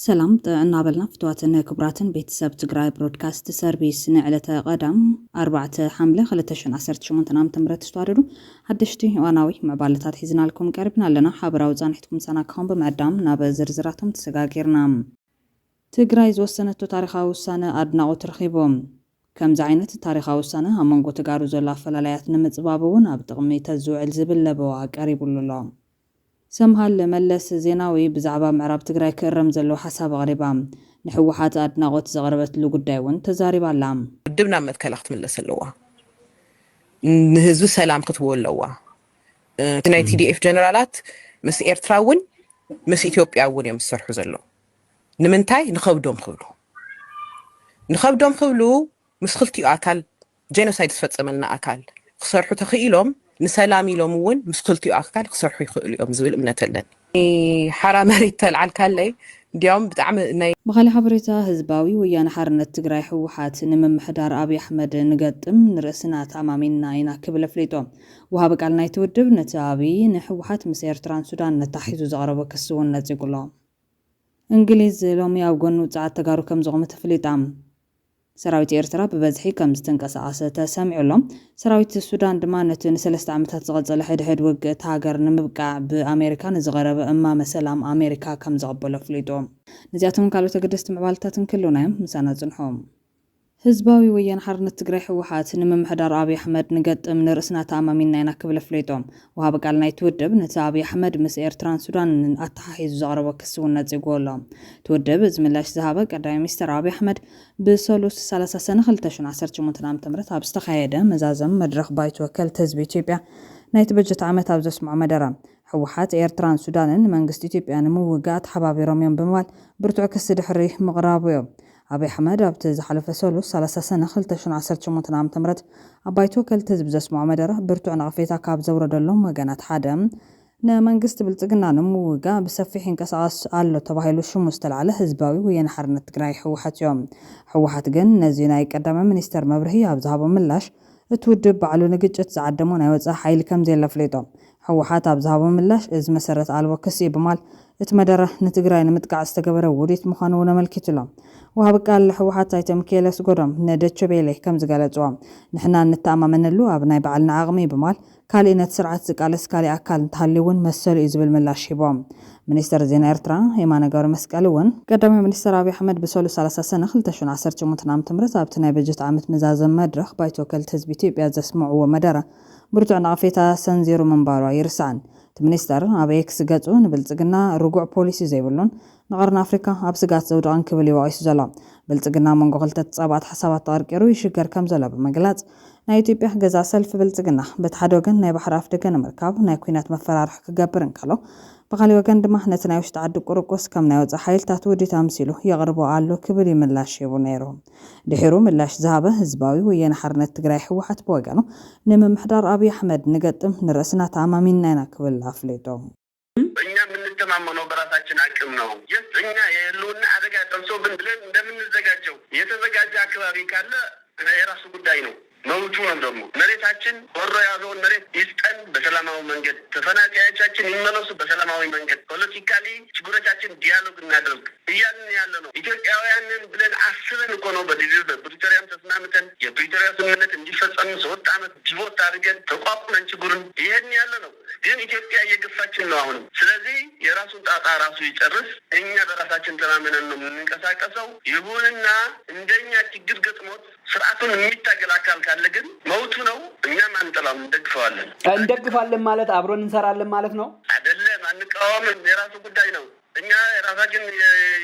سلام نابلنا فتواتنا كبراتن بيتساب تقراي برودكاست سيرفيس نعلة قدم 4 حملة 2018 تنام تمرت تشتاردو حدشتي واناوي معبالتات حيزنا لكم قربنا لنا حابراو زانحتكم سناكهم بمعدام ناب زرزراتهم تسقاقيرنا تقراي زوستنتو تاريخاو السنة أدناو ترخيبهم كم زعينت تاريخاو السنة همانقو تقارو زولا فلاليات نمتزبابون أبتغمي تزوعل زبل لبوا قريبو لله سمهال ملس زيناوي بزعبا معراب تقراي كرم زلو حساب غريبا نحوحات أدناغوت زغربت لو قدايون تزاري بالعام دبنا متكلخت ملس اللوا نهزو سلام كتبو اللوا تناي تي دي اف جنرالات مس ايرتراون مس إثيوبياون يمسرحو زلو نمنتاي نخبدوم خبلو مس خلتي أكل جينوسايد تفتصملنا أكل خسرحو تخيلهم نسلامي لومون مسخلتي أكل خسرحو يخيلهم زويل أمنتلن حرامري تلعن كالي ديوم بتعمل ناي بخالي حبريتا هزباوي ويانا حارنت تقراي حوحات نممحدار أبي أحمد نقدم نرسنا تعمامينا يناكب لفليتو وهابك على ناي تودب نتابي نحوحات مسير تران سودان نتحيزو زغربو كسوون نتيقلو انجليز لومي أو قنو تعاد تقارو كم زغمة فليتام سراويت إيرترا ببزحي كم ستنقص تسامع لهم سراويت السودان دمانة نسلست عمتها تغطى لحد وق تاجر نمبقع بأمريكا نزغرب أما مسلام أمريكا كم زغبوا لفليتهم نزياتهم قالوا تقدست معبالتاتن كلنا مسانا زنحهم هزباوي ويان حرنة تقري حوحات نممحدار أبي أحمد نقد من رأسنا تأمامينا يناكب لفليتهم وهابق على نايتودب نتا أبي أحمد مس إيرتران سودان أتحيز زغربا كسونا تيقولهم تودب زملاش زهابق قداي مستر أبي أحمد بسولوس 3 سنة 2018 تمرت أبستخايدة مزازم مدرخ بايت وكل تزبي إثيوبيا نايت بجت عامت أبزس مع مدرم حوحات إيرتران سودان منقست إثيوبيا نموقات حبابي روميون بموال برتوع كسد حريه مغرابيو أبي أحمد أبتز حلف سولوس 3 سنة 2018 تمرت أبايتو كل تزبزس مع مدرة برتوع نغفيتا كاب زورد اللهم وقانات حادم منقست بلتقنا نموقا بسفيحين كساس آلو تباهيلو شو مستلعله هزباوي وينحرنا تقراي حوحات يوم حوحات قن نزينا يقدم منيستر مبرهي أبزهابو ملاش تودب بعلو نقجت زعدمون يوزا حيل كم زي لفليتو حوحات أبزهابو ملاش إز مسرت آلو كسي بمال اتمدره نتقراي نمتقع استقبره وديت مخانونا ملكتلو وهابقال حوحات ايتم كيلس قرم ندتشو بيليه كم زقالتوام نحنا نتأمى من اللو أبناي بعلنا عغمي بمال كالي نتسرعت زقالس كالي أكال نتحليون مسل إزبل ملاش يبوم منيستر زين إيرترا هيمانا قار مسكالون قدامي منيستر أبي أحمد بسولو 3 سنة 2018 تمرت أبتناي بجت عامت مزازم مدرخ بايتو كل تزبيتي بياز اسمعو ومدارة برتوع نغفيتا سنزيرو منبارو يرسان منيستر أبي إكس قاتو نبلتقنا رجوع بوليسي زي بلون نغرنا أفريقيا أبسقات زودان كبلي وعيسو زلا بلتقنا من قلت تصابات حسابات طارق يروي شجر كم زلا بمجلات نايتيبيح جزا سلف بلتقنا بتحدوجن ناي بحر أفريقيا مركب ناي كوينات مفرار كجبرن كلو بقالي وجن دمه نتناوش تعدو قرقوس كم ناوز حيل تاتودي تامسيلو يغربوا علو كبلي ملاش يبونيرو دحيرو ملاش ذهبه هزباوي وين حرنت تقراي حوحت بوجانو نم محضر أبي أحمد نقدم نرسنا تعمامين ناكل أفليتو እኛ የምንተማመነው በራሳችን አቅም ነው። እኛ የሉና አደጋ ደርሶብን ብለን እንደምንዘጋጀው የተዘጋጀ አካባቢ ካለ የራሱ ጉዳይ ነው። መውጡ ነው ደግሞ መሬታችን ወሮ ያዘውን መሬት ይስጠን በሰላማዊ መንገድ ተፈናቃዮቻችን ይመለሱ በሰላማዊ መንገድ ፖለቲካሊ ችግሮቻችን ዲያሎግ እናደርግ እያልን ያለ ነው። ኢትዮጵያውያንን ብለን አስበን እኮ ነው በፕሪቶሪያም ተስማምተን የፕሪቶሪያ ስምምነት እንዲፈጸም 3 ዓመት ዲቮት አድርገን ተቋቁመን ችግሩን ይሄን ያለ ነው። ግን ኢትዮጵያ እየገፋችን ነው አሁን። ስለዚህ የራሱን ጣጣ ራሱ ይጨርስ። እኛ በራሳችን ተማምነን ነው የምንንቀሳቀሰው። ይሁንና እንደኛ ችግር ገጥሞት ስርዓቱን የሚታገል አካል ካለ ግን መውጡ ነው። እኛም አንጠላም፣ እንደግፋለን ማለት አብሮን እንሰራለን ማለት ነው አይደለም። አንቃወምም፣ የራሱ ጉዳይ ነው። እኛ የራሳችን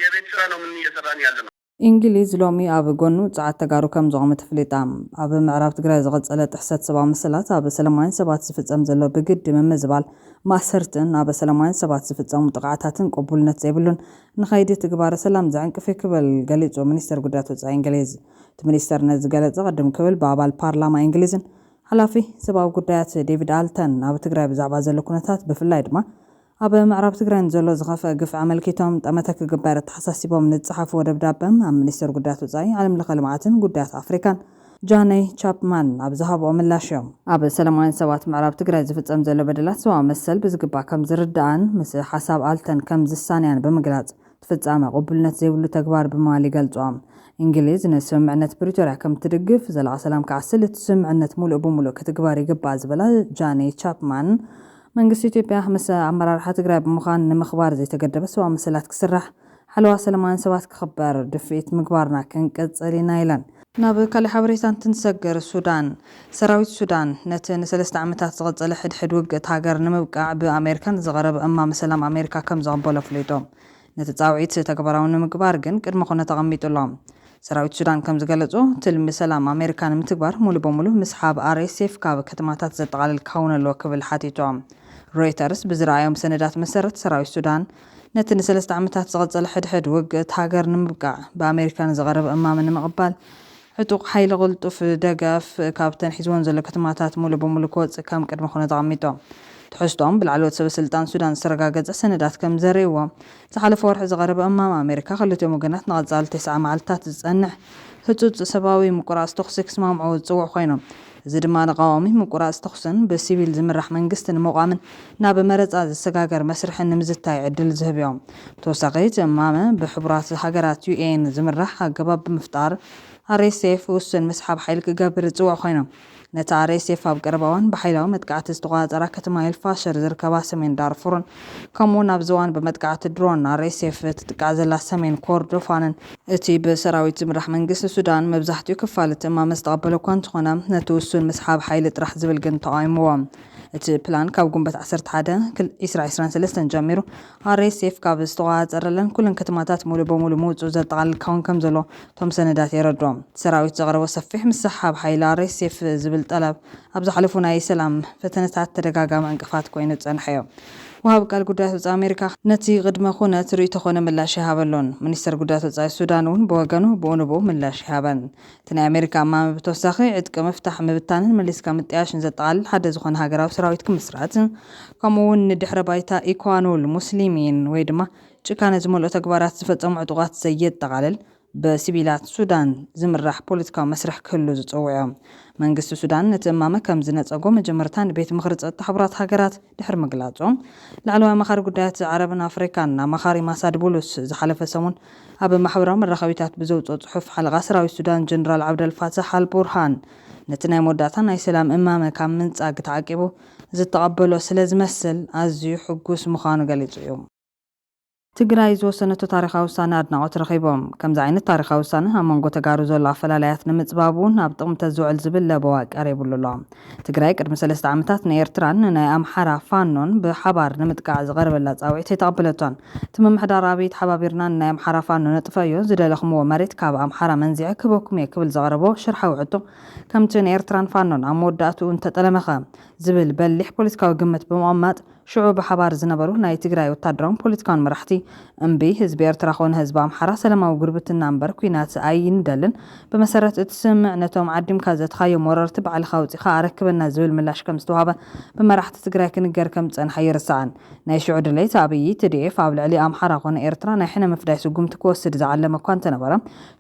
የቤት ስራ ነው ምን እየሰራን ያለ ነው። إنجليز لومي أب جونو تعت تجارو كم زعمة فليتام أب معرف تجرا زغط سلة تحسد 7 مسلات أب سلمان 7 صفت أمزلو بجد من مزبال ما سرتن أب سلمان 7 صفت أم تقعتاتن قبول نتزبلون نخيدي تجبار سلام زعن كفيك بالجليز ومنستر قدرته زع إنجليز تمنستر نز جليز قدم كبل بابا البرلمان إنجليزن حلافي 7 قدرات ديفيد آلتن أب تجرا بزعبا زلكونتات بفلايد ما أبا معرب تقرأن زلو زغف قف عمل كيتهم تأمتك قبارة حساسيبهم من الصحف ودبدابهم عم منيستر قدراتو زي عالم لخلمعاتن قدرات أفريكان جاني تشابمان أبزهاب ومن لاشيوم أبا سلمان سوات معرب تقرأ زفت أمزلو بدلات سوا مسل بزقبا كم زردان مثل حساب آلتن كم زسانيان بمقلات تفጻመ ቅቡልነት ዘይብሉ ተግባር ብምባል ይገልጾም እንግሊዝ ንስምምዕነት ፕሪቶሪያ ከም ትድግፍ ዘላቂ ሰላም ክዓስል እቲ ስምምዕነት ሙሉእ ብምሉእ ክትግበር ይግባእ ዝበላ ጃኒ ቻፕማን መንግስቲ ኢትዮጵያ ምስ ኣመራርሓ ትግራይ ብምዃን ንምኽባር ዘይተገደበ ሰብኣዊ መሰላት ክስራሕ ሓለዋ ሰላማውያን ሰባት ክኽበር ድፍኢት ምግባርና ክንቀጽል ኢና ኢለን ናብ ካልእ ሓበሬታ እንትንሰገር ሱዳን ሰራዊት ሱዳን ነቲ ን3 ዓመታት ዝቐጸለ ሕድሕድ ውግእት ሃገር ንምብቃዕ ብኣሜሪካን ዝቐረበ እማም ሰላም ኣሜሪካ ከም ዘቕበሎ ኣፍሊጦም ነቲ ጻውዒት ተግባራዊ ንምግባር ግን ቅድመ ኩነት ተቐሚጡሎም ሰራዊት ሱዳን ከም ዝገለጹ ትልሚ ሰላም ኣሜሪካ ንምትግባር ሙሉ በሙሉ ምስሓብ RSF ካብ ከተማታት ዘጠቓልል ክኸውን ኣለዎ ክብል ሓቲቶም ሮይተርስ ብዝረኣዮም ሰነዳት መሰረት ሰራዊት ሱዳን ነቲ ን3 ዓመታት ዝቐጸለ ሕድሕድ ውግእት ሃገር ንምብቃዕ ብኣሜሪካን ዝቐረበ እማም ንምቕባል ዕጡቕ ሓይሊ ቅልጡፍ ደገፍ ካብተን ሒዝዎን ዘሎ ከተማታት ሙሉ በሙሉ ክወፅእ ከም ቅድመ ኩነት ተቐሚጦም ትሕዝቶም ብላዕለዎት ሰበስልጣን ሱዳን ዝተረጋገፀ ሰነዳት ከም ዘርእይዎ ዝሓለፈ ወርሒ ዝቐረበ እማም ኣሜሪካ ክልቲኦም ወገናት ንቐጻሊ 9 መዓልትታት ዝጸንሕ ህጹጽ ሰብኣዊ ምቁራጽ ተኹሲ ክስማምዑ ዝጽውዑ ኮይኖም እዚ ድማ ንቃዋሚ ምቁራጽ ተኹስን ብሲቪል ዝምራሕ መንግስቲ ንምቋምን ናብ መረጻ ዝሰጋገር መስርሕን ንምዝታይ ዕድል ዝህብ እዮም ብተወሳኺ እቲ እማም ብሕቡራት ሃገራት UN ዝምራሕ ኣገባብ ብምፍጣር RSF ውስን ምስሓብ ሓይሊ ክገብር ዝጽውዑ ኮይኖም ነቲ RSF ኣብ ቀረባ እዋን ብሓይላዊ መጥቃዕቲ ዝተቆጻጸራ ከተማ ኤልፋሸር ዝርከባ ሰሜን ዳርፉርን ከምኡውን ኣብ ዝዋን በመጥቃዕቲ ድሮን RSF ትጥቃዕ ዘላ ሰሜን ኮርዶፋንን እቲ ብሰራዊት ዝምራሕ መንግስቲ ሱዳን መብዛሕትኡ ክፋል እቲ እማም ዝተቐበለ እኳ እንተኾነ ነቲ ውሱን ምስሓብ ሓይሊ ጥራሕ ዝብል ግን ተቃዊምዎም እቲ ፕላን ካብ ጉንበት 11 2023 ጀሚሩ RSF ካብ ዝተቆጻጸረለን ኩለን ከተማታት ሙሉ በሙሉ ምውጽእ ዘጠቓልል ክኸውን ከም ዘሎ ቶም ሰነዳት የረድኦም ሰራዊት ዘቕረቦ ሰፊሕ ምስሓብ ሓይሊ RSF ዝብል ጠለብ ኣብ ዝሓለፉ ናይ ሰላም ፈተነታት ተደጋጋሚ እንቅፋት ኮይኑ ጸንሐ እዩ ወሃብ ቃል ጉዳያት ወጻኢ ኣሜሪካ ነቲ ቅድመ ኩነት ርእይቶ ኾነ ምላሽ ይሃበሎን ሚኒስተር ጉዳያት ወጻኢ ሱዳን እውን ብወገኑ ብኡንቡ ምላሽ ይሃበን እቲ ናይ ኣሜሪካ እማም ብተወሳኺ ዕጥቂ ምፍታሕ ምብታንን መሊስካ ምጥያሽን ዘጠቓልል ሓደ ዝኾነ ሃገራዊ ሰራዊት ክምስራት ከምኡውን ንድሕረ ባይታ ኢኳኑል ሙስሊሚን ወይ ድማ ጭካነ ዝመልኦ ተግባራት ዝፈጸሙ ዕጡቓት ዘየጠቓልል በሲቪላት ሱዳን ዝምራሕ ፖለቲካዊ መስርሕ ክህሉ ዝጽውዑ መንግስቲ ሱዳን ነቲ እማመ ከም ዝነጸጎ መጀመርታን ቤት ምኽሪ ጸጥታ ሕቡራት ሃገራት ድሕሪ ምግላጾም ላዕለዋይ ኣማኻሪ ጉዳያት ዓረብን ኣፍሪካን ኣማኻሪ ማሳድ ቡሉስ ዝሓለፈ ሰሙን ኣብ ማሕበራዊ መራኸቢታት ብዘውፅኦ ጽሑፍ ሓለቓ ሰራዊት ሱዳን ጀነራል ዓብደልፋታሕ አልቡርሃን ነቲ ናይ መወዳእታ ናይ ሰላም እማመ ካብ ምንጻግ ተዓቂቡ ዝተቐበሎ ስለ ዝመስል ኣዝዩ ሕጉስ ምዃኑ ገሊጹ እዩ ትግራይ ዝወሰነቱ ታሪኻዊ ውሳነ ኣድናቆት ረኺቦም ከምዚ ዓይነት ታሪኻዊ ውሳነ ኣብ መንጎ ተጋሩ ዘሎ ኣፈላላያት ንምጽባቡን ኣብ ጥቕሚ ተዝውዕል ዝብል ለበዋ ቀሪቡሉ ኣሎ ትግራይ ቅድሚ 3 ዓመታት ንኤርትራን ናይ ኣምሓራ ፋኖን ብሓባር ንምጥቃዕ ዝቐረበላ ጻውዒት ኣይተቐበለቶን እቲ ምምሕዳር ኣብይ ተሓባቢርና ናይ ኣምሓራ ፋኖ ነጥፈዮ ዝደለኽምዎ መሬት ካብ ኣምሓራ መንዚዐ ክበኩም እየ ክብል ዘቕረቦ ሽርሓዊ ሕቶ ከምቲ ንኤርትራን ፋኖን ኣብ መወዳእትኡ እንተጠለመኸ ዝብል በሊሕ ፖለቲካዊ ግምት ብምቕማጥ ሽዑ ብሓባር ዝነበሩ ናይ ትግራይ ወታደራውን ፖለቲካውን መራሕቲ እምቢ ህዝቢ ኤርትራ ኾነ ህዝቢ ኣምሓራ ሰላማዊ ጉርብትና እምበር ኩናት ኣይንደልን ብመሰረት እቲ ስምምዕ ነቶም ዓዲምካ ዘትኻዮም ወረርቲ ባዕልኻ ውፂኻ ኣረክበና ዝብል ምላሽ ከም ዝተዋሃበ ብመራሕቲ ትግራይ ክንገር ከም ዝጸንሐ ይርስዓን ናይ ሽዑ ድሌት ኣብይ TDF ኣብ ልዕሊ ኣምሓራ ኾነ ኤርትራ ናይ ሕነ ምፍዳይ ስጉምቲ ክወስድ ዝዓለመ እኳ እንተነበረ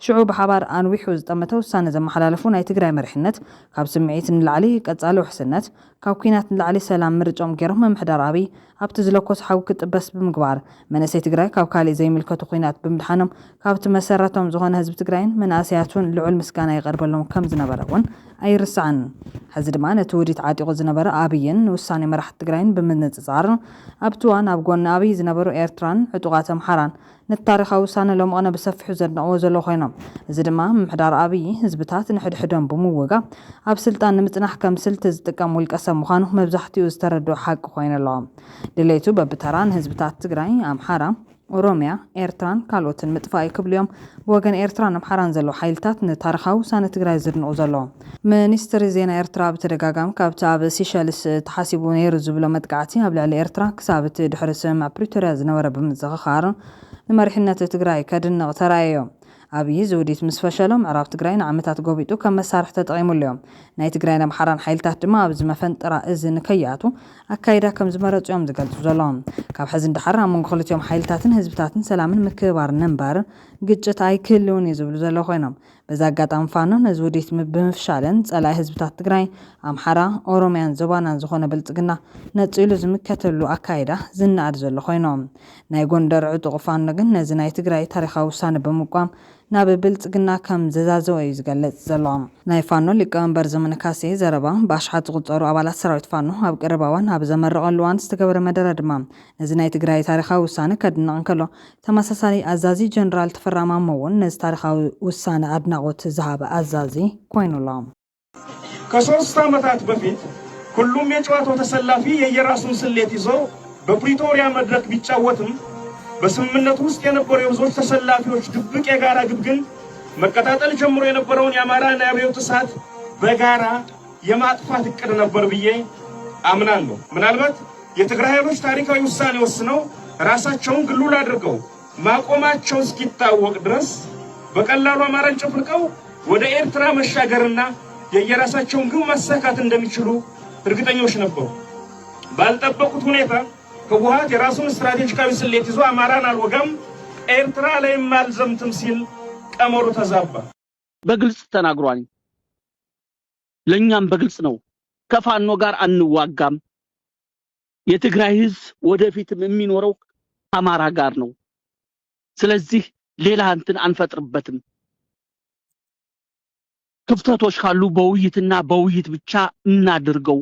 ሽዑ ብሓባር ኣንዊሑ ዝጠመተ ውሳነ ዘመሓላለፉ ናይ ትግራይ መሪሕነት ካብ ስምዒት ንላዕሊ ቀጻሊ ውሕስነት ካብ ኩናት ንላዕሊ ሰላም ምርጮም ገይሮም ምምሕዳር ኣብይ ኣብቲ ዝለኮስ ሓዊ ክጥበስ ብምግባር መንእሰይ ትግራይ ካብ ካልእ ዘይምልከቱ ኩናት ብምድሓኖም ካብቲ መሰረቶም ዝኾነ ህዝቢ ትግራይን መናእሰያቱን ልዑል ምስጋና ይቐርበሎም ከም ዝነበረ እውን ኣይርስዓን ሕዚ ድማ ነቲ ውዲት ዓጢቑ ዝነበረ ኣብይን ውሳኔ መራሕቲ ትግራይን ብምንጽጻር ኣብቲ እዋን ኣብ ጎኒ ኣብይ ዝነበሩ ኤርትራን ዕጡቓት ኣምሓራን ነቲ ታሪኻዊ ውሳነ ሎምቐነ ብሰፊሑ ዘድንቕዎ ዘሎ ኮይኖም እዚ ድማ ምምሕዳር ኣብይ ህዝብታት ንሕድሕዶም ብምውጋእ ኣብ ስልጣን ንምጽናሕ ከም ስልቲ ዝጥቀም ውልቀ ሰብ ምዃኑ መብዛሕትኡ ዝተረድኦ ሓቂ ኮይኑ ኣለዎ ድሌቱ በብተራ ንህዝብታት ትግራይ ኣምሓራ ኦሮሚያ ኤርትራን ካልኦትን ምጥፋእ ክብሉ እዮም ብወገን ኤርትራን ኣምሓራን ዘሎ ሓይልታት ንታሪኻዊ ውሳነ ትግራይ ዝድንቑ ዘሎ ሚኒስትሪ ዜና ኤርትራ ብተደጋጋሚ ካብቲ ኣብ ሲሸልስ ተሓሲቡ ነይሩ ዝብሎ መጥቃዕቲ ኣብ ልዕሊ ኤርትራ ክሳብ እቲ ድሕሪ ስምምዕ ፕሪቶሪያ ዝነበረ ብምዝኽኻር ንመሪሕነት ትግራይ ከድንቕ ተራእዮም ኣብይ ዝውዲት ምስ ፈሸሎም ምዕራብ ትግራይ ንዓመታት ጎቢጡ ከም መሳርሒ ተጠቒሙሉ እዮም ናይ ትግራይ ኣምሓራን ሓይልታት ድማ ኣብዚ መፈንጥራ እዚ ንከይኣቱ ኣካይዳ ከም ዝመረጹ እዮም ዝገልጹ ዘለዎም ካብ ሕዚ እንዳሓር ኣብ መንጎ ክልቲኦም ሓይልታትን ህዝብታትን ሰላምን ምክብባር ነንባር ግጭት ኣይክህልውን እዩ ዝብሉ ዘሎ ኮይኖም በዛ አጋጣሚ ፋኖ ነዚ ውዲት ብምፍሻለን ጸላይ ህዝብታት ትግራይ ኣምሓራ ኦሮሚያን ዞባናን ዝኾነ ብልጽግና ነጽሉ ዝምከተሉ ኣካይዳ ዝናኣድ ዘሎ ኮይኖም ናይ ጎንደር ዕጡቕ ፋኖ ግን ነዚ ናይ ትግራይ ታሪኻዊ ውሳነ ብምቋም ናብ ብልጽግና ከም ዘዛዘወ እዩ ዝገልጽ ዘሎ ናይ ፋኖ ሊቀመንበር ዘመነ ካሴ ዘረባ ብኣሽሓት ዝቁጸሩ ኣባላት ሰራዊት ፋኖ ኣብ ቀረባዋን ኣብ ዘመረቐሉ እዋን ዝተገበረ መደረ ድማ ነዚ ናይ ትግራይ ታሪኻዊ ውሳነ ከድንቕ እንከሎ ተመሳሳሊ ኣዛዚ ጀነራል ተፈራ ማሞ እውን ነዚ ታሪኻዊ ውሳነ አድናቆት ዝሃበ አዛዚ ኮይኑሎም ከ3 ዓመታት በፊት ሁሉም የጨዋታው ተሰላፊ የየራሱን ስሌት ይዞ በፕሪቶሪያ መድረክ ቢጫወትም በስምምነቱ ውስጥ የነበሩ የብዙዎች ተሰላፊዎች ድብቅ የጋራ ግብ ግን መቀጣጠል ጀምሮ የነበረውን የአማራና የአብዮት እሳት በጋራ የማጥፋት እቅድ ነበር ብዬ አምናለሁ። ምናልባት የትግራይ ኃይሎች ታሪካዊ ውሳኔ ወስነው ራሳቸውን ግሉል አድርገው ማቆማቸው እስኪታወቅ ድረስ በቀላሉ አማራን ጨፍልቀው ወደ ኤርትራ መሻገርና የየራሳቸውን ግብ ማሳካት እንደሚችሉ እርግጠኞች ነበሩ። ባልጠበቁት ሁኔታ ህወሓት የራሱን ስትራቴጂካዊ ስሌት ይዞ አማራን አልወጋም ኤርትራ ላይ ማልዘምትም ሲል ቀመሩ ተዛባ። በግልጽ ተናግሯል። ለኛም በግልጽ ነው። ከፋኖ ጋር አንዋጋም። የትግራይ ህዝብ ወደፊትም የሚኖረው አማራ ጋር ነው። ስለዚህ ሌላ እንትን አንፈጥርበትም። ክፍተቶች ካሉ በውይይትና በውይይት ብቻ እናድርገው።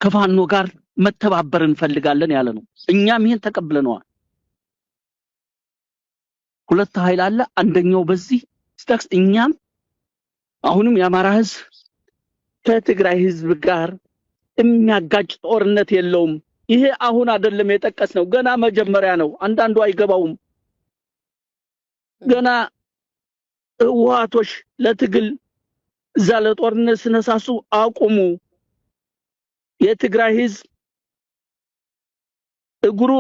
ከፋኖ ጋር መተባበር እንፈልጋለን ያለ ነው። እኛም ይሄን ተቀብለናል። ሁለት ኃይል አለ። አንደኛው በዚህ ስታክስ እኛም አሁንም የአማራ ህዝብ ከትግራይ ህዝብ ጋር የሚያጋጭ ጦርነት የለውም። ይሄ አሁን አይደለም የጠቀስነው ገና መጀመሪያ ነው። አንዳንዱ አይገባውም። ገና ህወሓቶች ለትግል ዛለ ጦርነት ስነሳሱ አቁሙ። የትግራይ ህዝብ እግሩ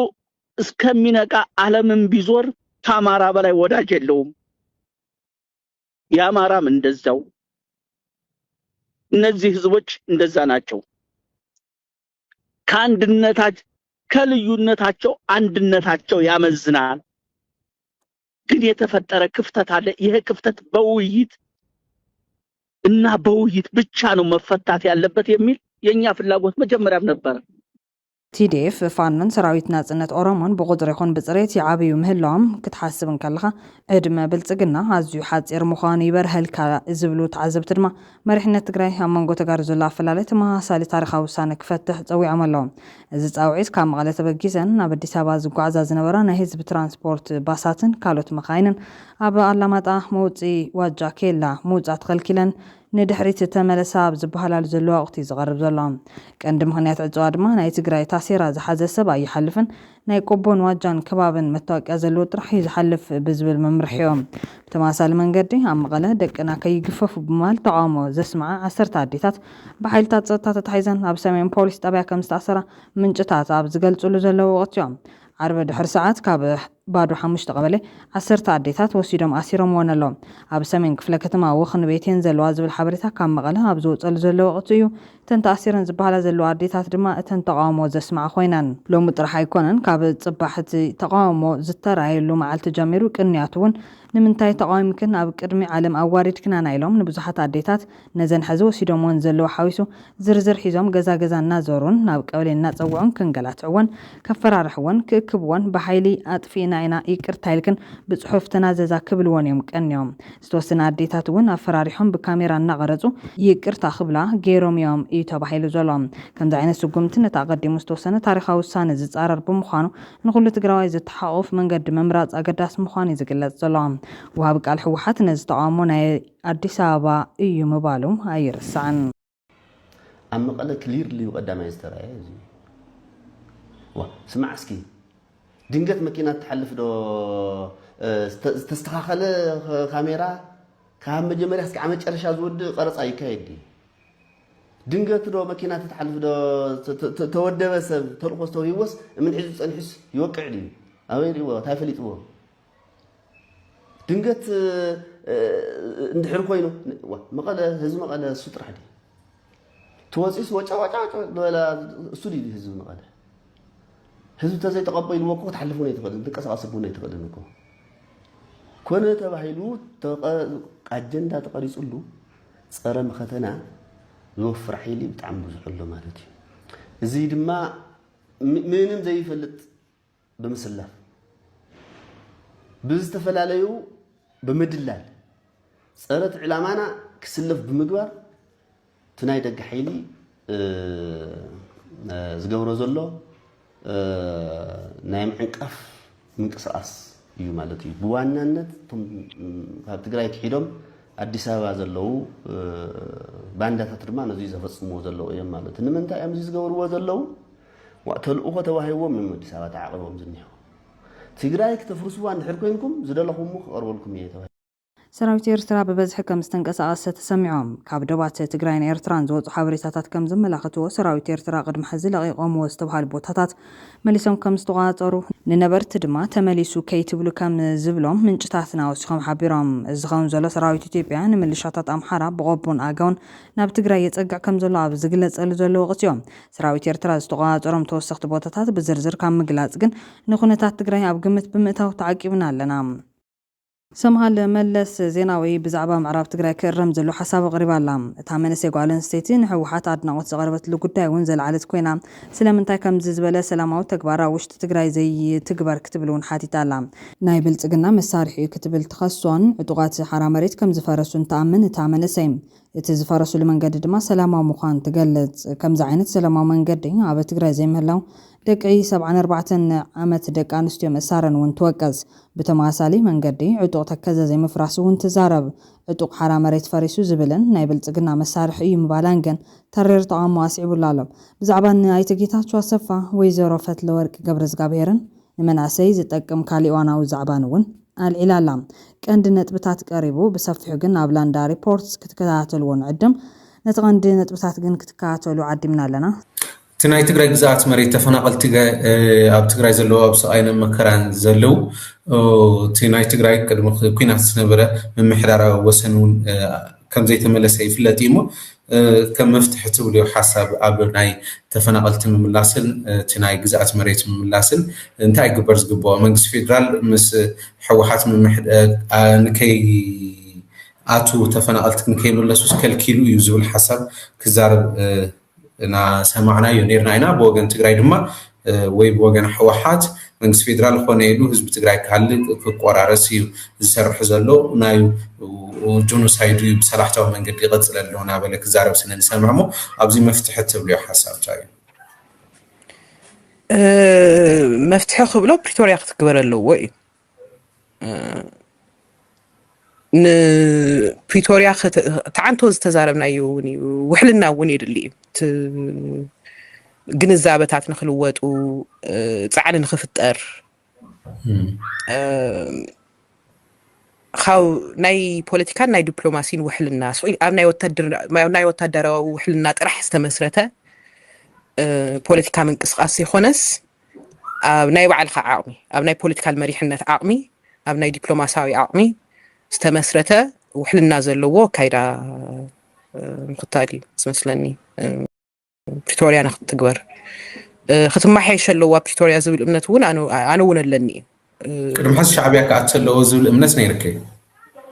እስከሚነቃ ዓለምን ቢዞር ከአማራ በላይ ወዳጅ የለውም። የአማራም እንደዛው። እነዚህ ህዝቦች እንደዛ ናቸው። ከአንድነታቸው ከልዩነታቸው አንድነታቸው ያመዝናል። ግን የተፈጠረ ክፍተት አለ። ይሄ ክፍተት በውይይት እና በውይይት ብቻ ነው መፈታት ያለበት የሚል የኛ ፍላጎት መጀመሪያም ነበር። TDF ፋኖን ሰራዊት ናጽነት ኦሮሞን በቁጥር ይኹን ብጽሬት ይዓብዩ ምህላዎም ክትሓስብ እንከለኻ ዕድመ ብልጽግና ኣዝዩ ሓፂር ምዃኑ ይበርህልካ ዝብሉ ተዓዘብቲ ድማ መሪሕነት ትግራይ ኣብ መንጎ ተጋሩ ዘሎ ኣፈላላይ ተመሳሳሊ ታሪኻዊ ውሳነ ክፈትሕ ፀዊዖም ኣለዎም። እዚ ፃውዒት ካብ መቐለ ተበጊሰን ናብ ኣዲስ ኣበባ ዝጓዓዛ ዝነበራ ናይ ህዝቢ ትራንስፖርት ባሳትን ካልኦት መኻይንን ኣብ ኣላማጣ መውፅኢ ዋጃ ኬላ ምውፃእ ተኸልኪለን ንድሕሪት ተመለሳ ብዝበሃላሉ ዘሎ ወቅቲ ዝቐርብ ዘሎ ቀንዲ ምኽንያት ዕፅዋ ድማ ናይ ትግራይ ታሴራ ዝሓዘ ሰብ ኣይሓልፍን ናይ ቆቦን ዋጃን ከባብን መታወቂያ ዘለዎ ጥራሕ ዝሓልፍ ብዝብል መምርሕዮም ብተመሳሳሊ መንገዲ ኣብ መቐለ ደቅና ከይግፈፉ ብማል ተቃውሞ ዘስምዓ 10 ኣዴታት ብሓይልታት ፀጥታ ተታሒዘን ኣብ ሰሜን ፖሊስ ጣብያ ከም ዝተኣሰራ ምንጭታት ኣብ ዝገልጽሉ ዘለዉ ወቅት እዮም። ዓርበ ድሕሪ ሰዓት ካብ ባዶ 5 ቀበሌ 10 ኣዴታት ወሲዶም ኣሲሮም ወነሎም ኣብ ሰሜን ክፍለ ከተማ ወኽን ቤቴን ዘለዋ ዝብል ሓበሬታ ካብ መቐለ ኣብ ዝወፀሉ ዘሎ ወቅት እዩ። እተን ተኣሲረን ዝበሃላ ዘለዋ ኣዴታት ድማ እተን ተቃውሞ ዘስምዓ ኮይነን ሎሚ ጥራሕ ኣይኮነን ካብ ጽባሕቲ ተቃውሞ ዝተራየሉ መዓልቲ ጀሚሩ ቅንያቱ እውን ንምንታይ ተቃዊምክን ኣብ ቅድሚ ዓለም ኣዋሪድክና ኢሎም ንብዙሓት ኣዴታት ነዘን ሕዚ ወሲዶምዎን ዘለዎ ሓዊሱ ዝርዝር ሒዞም ገዛ ገዛ እናዞሩን ናብ ቀበሌ እናፀውዑን ክንገላትዕዎን ከፈራርሕዎን ክእክብዎን ብሓይሊ ኣጥፊና ኢና ይቅርታ ኢልክን ብጽሑፍ ተናዘዛ ክብልዎን እዮም ቀንዮም። ዝተወሰነ ኣዴታት እውን ኣፈራሪሖም ብካሜራ እናቐረጹ ይቅርታ ክብላ ገይሮም እዮም እዩ ተባሂሉ ዘሎ። ከምዚ ዓይነት ስጉምቲ ነታ ቀዲሙ ዝተወሰነ ታሪኻዊ ውሳነ ዝፃረር ብምዃኑ ንኩሉ ትግራዋይ ዝተሓቆፍ መንገዲ ምምራፅ ኣገዳሲ ምዃኑ ዝግለጽ ዘሎ። ወሃብ ቃል ህወሓት ነዚ ተቃውሞ ናይ ኣዲስ ኣበባ እዩ ምባሉ ኣይርስዕን። ኣብ መቐለ ክሊርሊ ቀዳማይ ዝተረኣየ እዚ ስማዕ እስኪ ድንገት መኪና ትሓልፍ ዶ ዝተስተኻኸለ ካሜራ ካብ መጀመርያ እስከ መጨረሻ ዝወድእ ቀረፃ ይካየድ ድንገት ዶ መኪና ትሓልፍ ዶ ተወደበ ሰብ ተልቆ ዝተውይወስ ምን ሒዙ ፀንሒስ ይወቅዕ ድዩ ኣበይ ሪእዎ እንታይ ፈሊጥዎ ድንገት እንድሕር ኮይኑ መቐለ ህዝቢ መቐለ እሱ ጥራሕ ድዩ ተወፂስ ወጫ ወጫ ወላ እሱ ድዩ ህዝቢ መቐለ ህዝብ ተዘይ ተቀበይልዎ እኮ ተሓልፉ ነው ይትኸድን ተንቀሳቀስቡ ነው ይትኸድን እኮ ኮነ ተባሂሉ አጀንዳ ተቀሪጹሉ ፀረ መኸተና ዝወፍር ኃይሊ ብጣዕሚ ብዙሕ ኣሎ ማለት እዩ እዚ ድማ ምንም ዘይፈልጥ ብምስላፍ ብዝተፈላለዩ ብምድላል ፀረት ዕላማና ክስለፍ ብምግባር ትናይ ደገ ኃይሊ ዝገብሮ ዘሎ ናይ ምዕንቃፍ ምንቅስቃስ እዩ ማለት እዩ ብዋናነት ካብ ትግራይ ክሒዶም አዲስ አበባ ዘለው ባንዳታት ድማ ነዚ ዘፈጽሙ ዘለው እዮም ማለት ንምንታይ እዮም ዝገብርዎ ዘለው ተልእኮ ተዋሂቦም ነው አዲስ አበባ ተዓቅቦም ዝኒሁ ትግራይ ከተፍርሱዋ እንድሕር ኮይንኩም ዝደለኹም ክቀርበልኩም እየ ተባሂሉ ሰራዊት ኤርትራ በበዝሒ ከም ዝተንቀሳቀሰ ተሰሚዖም ካብ ደባት ትግራይን ኤርትራን ዝወፁ ሓበሬታታት ከም ዘመላኽትዎ ሰራዊት ኤርትራ ቅድሚ ሕዚ ለቂቆምዎ ዝተባሃሉ ቦታታት መሊሶም ከም ዝተቆፃፀሩ ንነበርቲ ድማ ተመሊሱ ከይትብሉ ከም ዝብሎም ምንጭታትና ወሲኾም ሓቢሮም እዚ ኸውን ዘሎ ሰራዊት ኢትዮጵያ ንምልሻታት ኣምሓራ ብቆቦን ኣጋውን ናብ ትግራይ የፀግዕ ከም ዘሎ ኣብ ዝግለጸሉ ዘሎ ወቅት እዮም ሰራዊት ኤርትራ ዝተቆፃፀሮም ተወሰኽቲ ቦታታት ብዝርዝር ካብ ምግላጽ ግን ንኹነታት ትግራይ ኣብ ግምት ብምእታው ተዓቂብና ኣለና ሰምሃል መለስ ዜናዊ ብዛዕባ ምዕራብ ትግራይ ክእረም ዘሎ ሓሳብ ኣቕሪባ ኣላ እታ መንእሰይ ጓል ኣንስተይቲ ንሕወሓት ኣድናቆት ዘቕረበትሉ ጉዳይ እውን ዘለዓለት ኮይና ስለምንታይ ከምዚ ዝበለ ሰላማዊ ተግባር ኣብ ውሽጢ ትግራይ ዘይትግበር ክትብል እውን ሓቲታ ኣላ ናይ ብልፅግና መሳርሒ እዩ ክትብል ትኸሶን ዕጡቃት ሓራ መሬት ከም ዝፈረሱን ተኣምን እታ መንእሰይ እቲ ዝፈረሱሉ መንገዲ ድማ ሰላማዊ ምዃን ትገልጽ ከምዚ ዓይነት ሰላማዊ መንገዲ ኣብ ትግራይ ዘይምህላው ደቂ 74 ዓመት ደቂ ኣንስትዮ መሳረን እውን ትወቀስ ብተመሳሳሊ መንገዲ ዕጡቅ ተከዘ ዘይምፍራስ እውን ትዛረብ ዕጡቅ ሓራ መሬት ፈሪሱ ዝብልን ናይ ብልፅግና መሳርሒ እዩ ምባላን ግን ተሪር ተቃውሞ ኣስዒቡላ ኣሎ ብዛዕባ ናይቲ ጌታቸው ኣሰፋ ወይዘሮ ፈትለወርቅ ገብረዝጋብሄርን ንመናእሰይ ዝጠቅም ካሊእ እዋናዊ ዛዕባን እውን ኣልዒላ ኣላ ቀንዲ ነጥብታት ቀሪቡ ብሰፊሑ ግን ኣብ ላንዳ ሪፖርትስ ክትከታተልዎ ንዕድም ነቲ ቀንዲ ነጥብታት ግን ክትከታተሉ ዓዲምና ኣለና ትናይ ትግራይ ግዛት መሬት ተፈናቀልቲ ኣብ ትግራይ ዘለዎ ኣብ ሰቃይነ መከራን ዘለው ትናይ ትግራይ ቅድሚ ኩናት ዝነበረ ምምሕዳር ወሰኑን ከም ዘይተመለሰ ይፍለጥ እሞ ከም መፍትሒ ትብሉ ሓሳብ ኣብ ናይ ተፈናቀልቲ ምምላስን ትናይ ግዛት መሬት ምምላስን እንታይ ግበር ዝግበኦ መንግስቲ ፌደራል ምስ ሕወሓት ምምሕዳር ንከይ ኣቱ ተፈናቀልቲ ንከይመለሱ ከልኪሉ እዩ ዝብል ሓሳብ ክዛረብ نا سمعنا يونيرنا هنا بوجن تجري دما وبوجن حوحات من فيدرال خونيلو حزب تجري كهل كقرارسي زرح زلو نايو وجنوسايد بصراحه من قد يغزل لنا بالك زارب سنن سمعمو ابزي مفتح تبليو حساب تاعي مفتح خبلو بريتوريا تكبر له وي ن بريتوريا تعنتو تزاربنا يوني وحلنا وني دلي ግንዛበታት ንኽልወጡ ጻዕሪ ንኽፍጠር ካው ናይ ፖለቲካን ናይ ዲፕሎማሲን ውሕልና ኣብ ናይ ወታደራዊ ውሕልና ጥራሕ ዝተመስረተ ፖለቲካ ምንቅስቃስ ይኾነስ ኣብ ናይ ባዕልኻ ዓቕሚ ኣብ ናይ ፖለቲካል መሪሕነት ዓቕሚ ኣብ ናይ ዲፕሎማሲያዊ ዓቕሚ ዝተመስረተ ውሕልና ዘለዎ ካይዳ ምኽታል ዝመስለኒ بريتوريا نختبر ختم حي شلوا بريتوريا زول الامنات ون انا ون لني قدم حس شعبيه كاتلو زول الامنات نيركي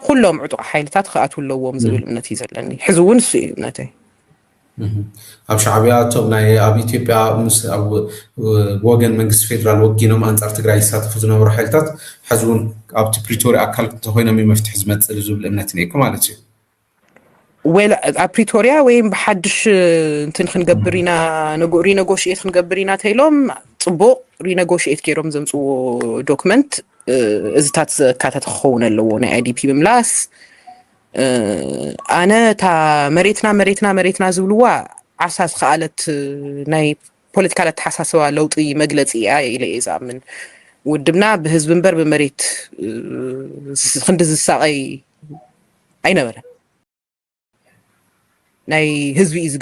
كلهم عطوا حيلتات خاتوا لهم زول الامنات يزلني حزون سي امناتي اب شعبياتهم ناي اب اثيوبيا مس اب وغن منግስት ፌደራል ወጊኖም አንጻር ትግራይ ይሳተፉ ዝነበሩ حيلتات حزون اب بريتوريا አካል ተሆይኖም መፍትሕ ዝመጽእ ዝብል እምነት ነይኩ ማለት እዩ ولا بريتوريا وين بحدش انتن خنقبرينا رينيغوشيت خنقبرينا تايلوم صبو رينيغوشيت كيروم زمصو دوكمنت ازتات كاتت خونا لو نا اي دي بي بملاس انا تا مريتنا زبلوا عساس خالت ناي بوليتيكال تحساسوا لوطي مغلصي الى يزامن ودبنا بحزب منبر بمريت خندز الساقي اي نبره ناي حزبي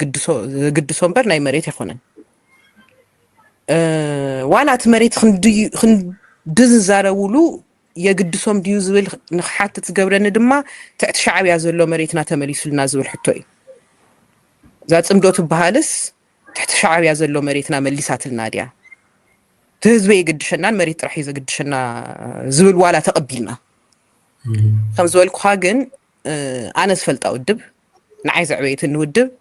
قدسو منبر ناي مريت يخونن وانا تمريت خندز زارولو يقدسوم ديو زبل نحات تقبرن دما تأت شعبيا زلو مريتنا تمليسو لنا زبل حتوي ذات امدوتو بهالس تحت شعبيا زلو مريتنا مليسات النادية تهزبي يقدشنا مريت راح يقدشنا زول ولا تقبلنا خمس زولكو هاجن أنا سفلت أودب نعايز عبيت نودب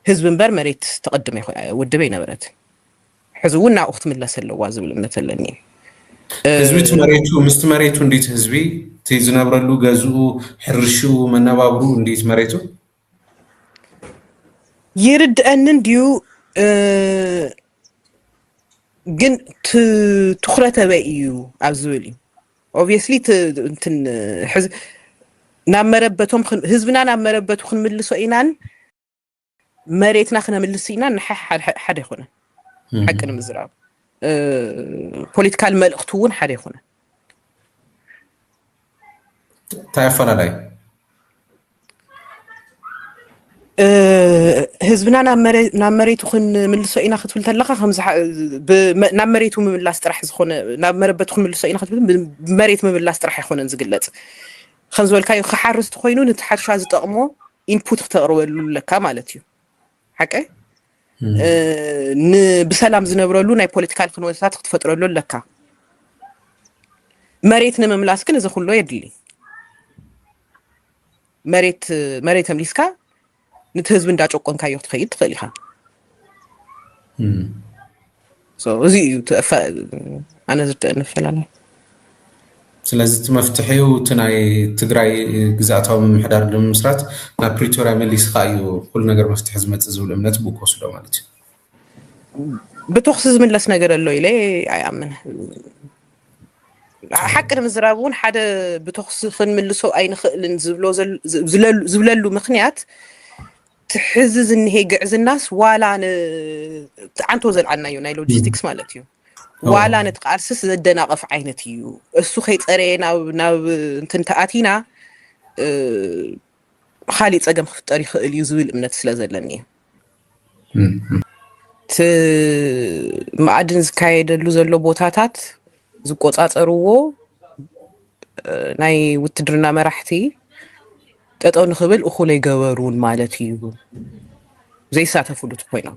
حزب مبر مريت تقدم ودبينا برات حزونا أخت من لسه وازب المثلني ህዝቢ መሬቱ ምስቲ መሬቱ እንዴት ህዝቢ ተዝነብረሉ ገዝኡ ሕርሹ መነባብሩ እንዴት መሬቱ يرد أن نديو جن تخرته بأيو عزولي obviously تن حز نامربتهم حزبنا نامربتهم خن ملسو إينان مريتنا خنا ملسينان حد يخونه حقنا مزرعة بوليتيكال ملقتون حد يخونه تعرفنا لاي حزبنا نامريتو خن ملسو إينا خطفل تلقى خمس نامريتو من لا استراح زخونه نامربتهم ملسو إينا خطفل مريت من لا استراح يخونه نزقلت خمس والكاي خحارس تخوينون نتحرش هذا تقمو input تقروا لك مالتيو حكي بسلام زنبرلو ناي بوليتيكال خنوسات تفطرلو لك مريتنا مملاسكن اذا كله يدلي مريت امليسكا نتهزب እንዳጮቆን ካየሁ ትኸይድ ትኸሊኻ እዚ ኣነ ዝትነፈላለ ስለዚህ መፍትሒው ትናይ ትግራይ ግዛታዊ ምምሕዳር ንምስራት ናብ ፕሪቶሪያ መሊስካ እዩ ኩሉ ነገር መፍትሒ ዝመጽእ ዝብል እምነት ብኮስዶ ማለት እዩ بتوخس ዝምለስ ነገር ኣሎ ኢለ ኣያምን حق المزرابون حدا بتوخس خن ملسو ኣይንኽእልን ዝብለሉ ምኽንያት تحزز ان هي قعز الناس ولا عنتو زلعنا يو ناي لوجيستكس مالتيو ولا نتقارسس زدناقف عينتيو السو خيطرينا ناب انتن تاتينا خالي صقم خطري خيل يزول امنت سلازلني معدن زكايدلو زلو بوتاتات زقوصاصرو ناي وتدرنا مراحتي تطون نخبل اخو لي غبرون مالتيو زي ساتفلو تكوينا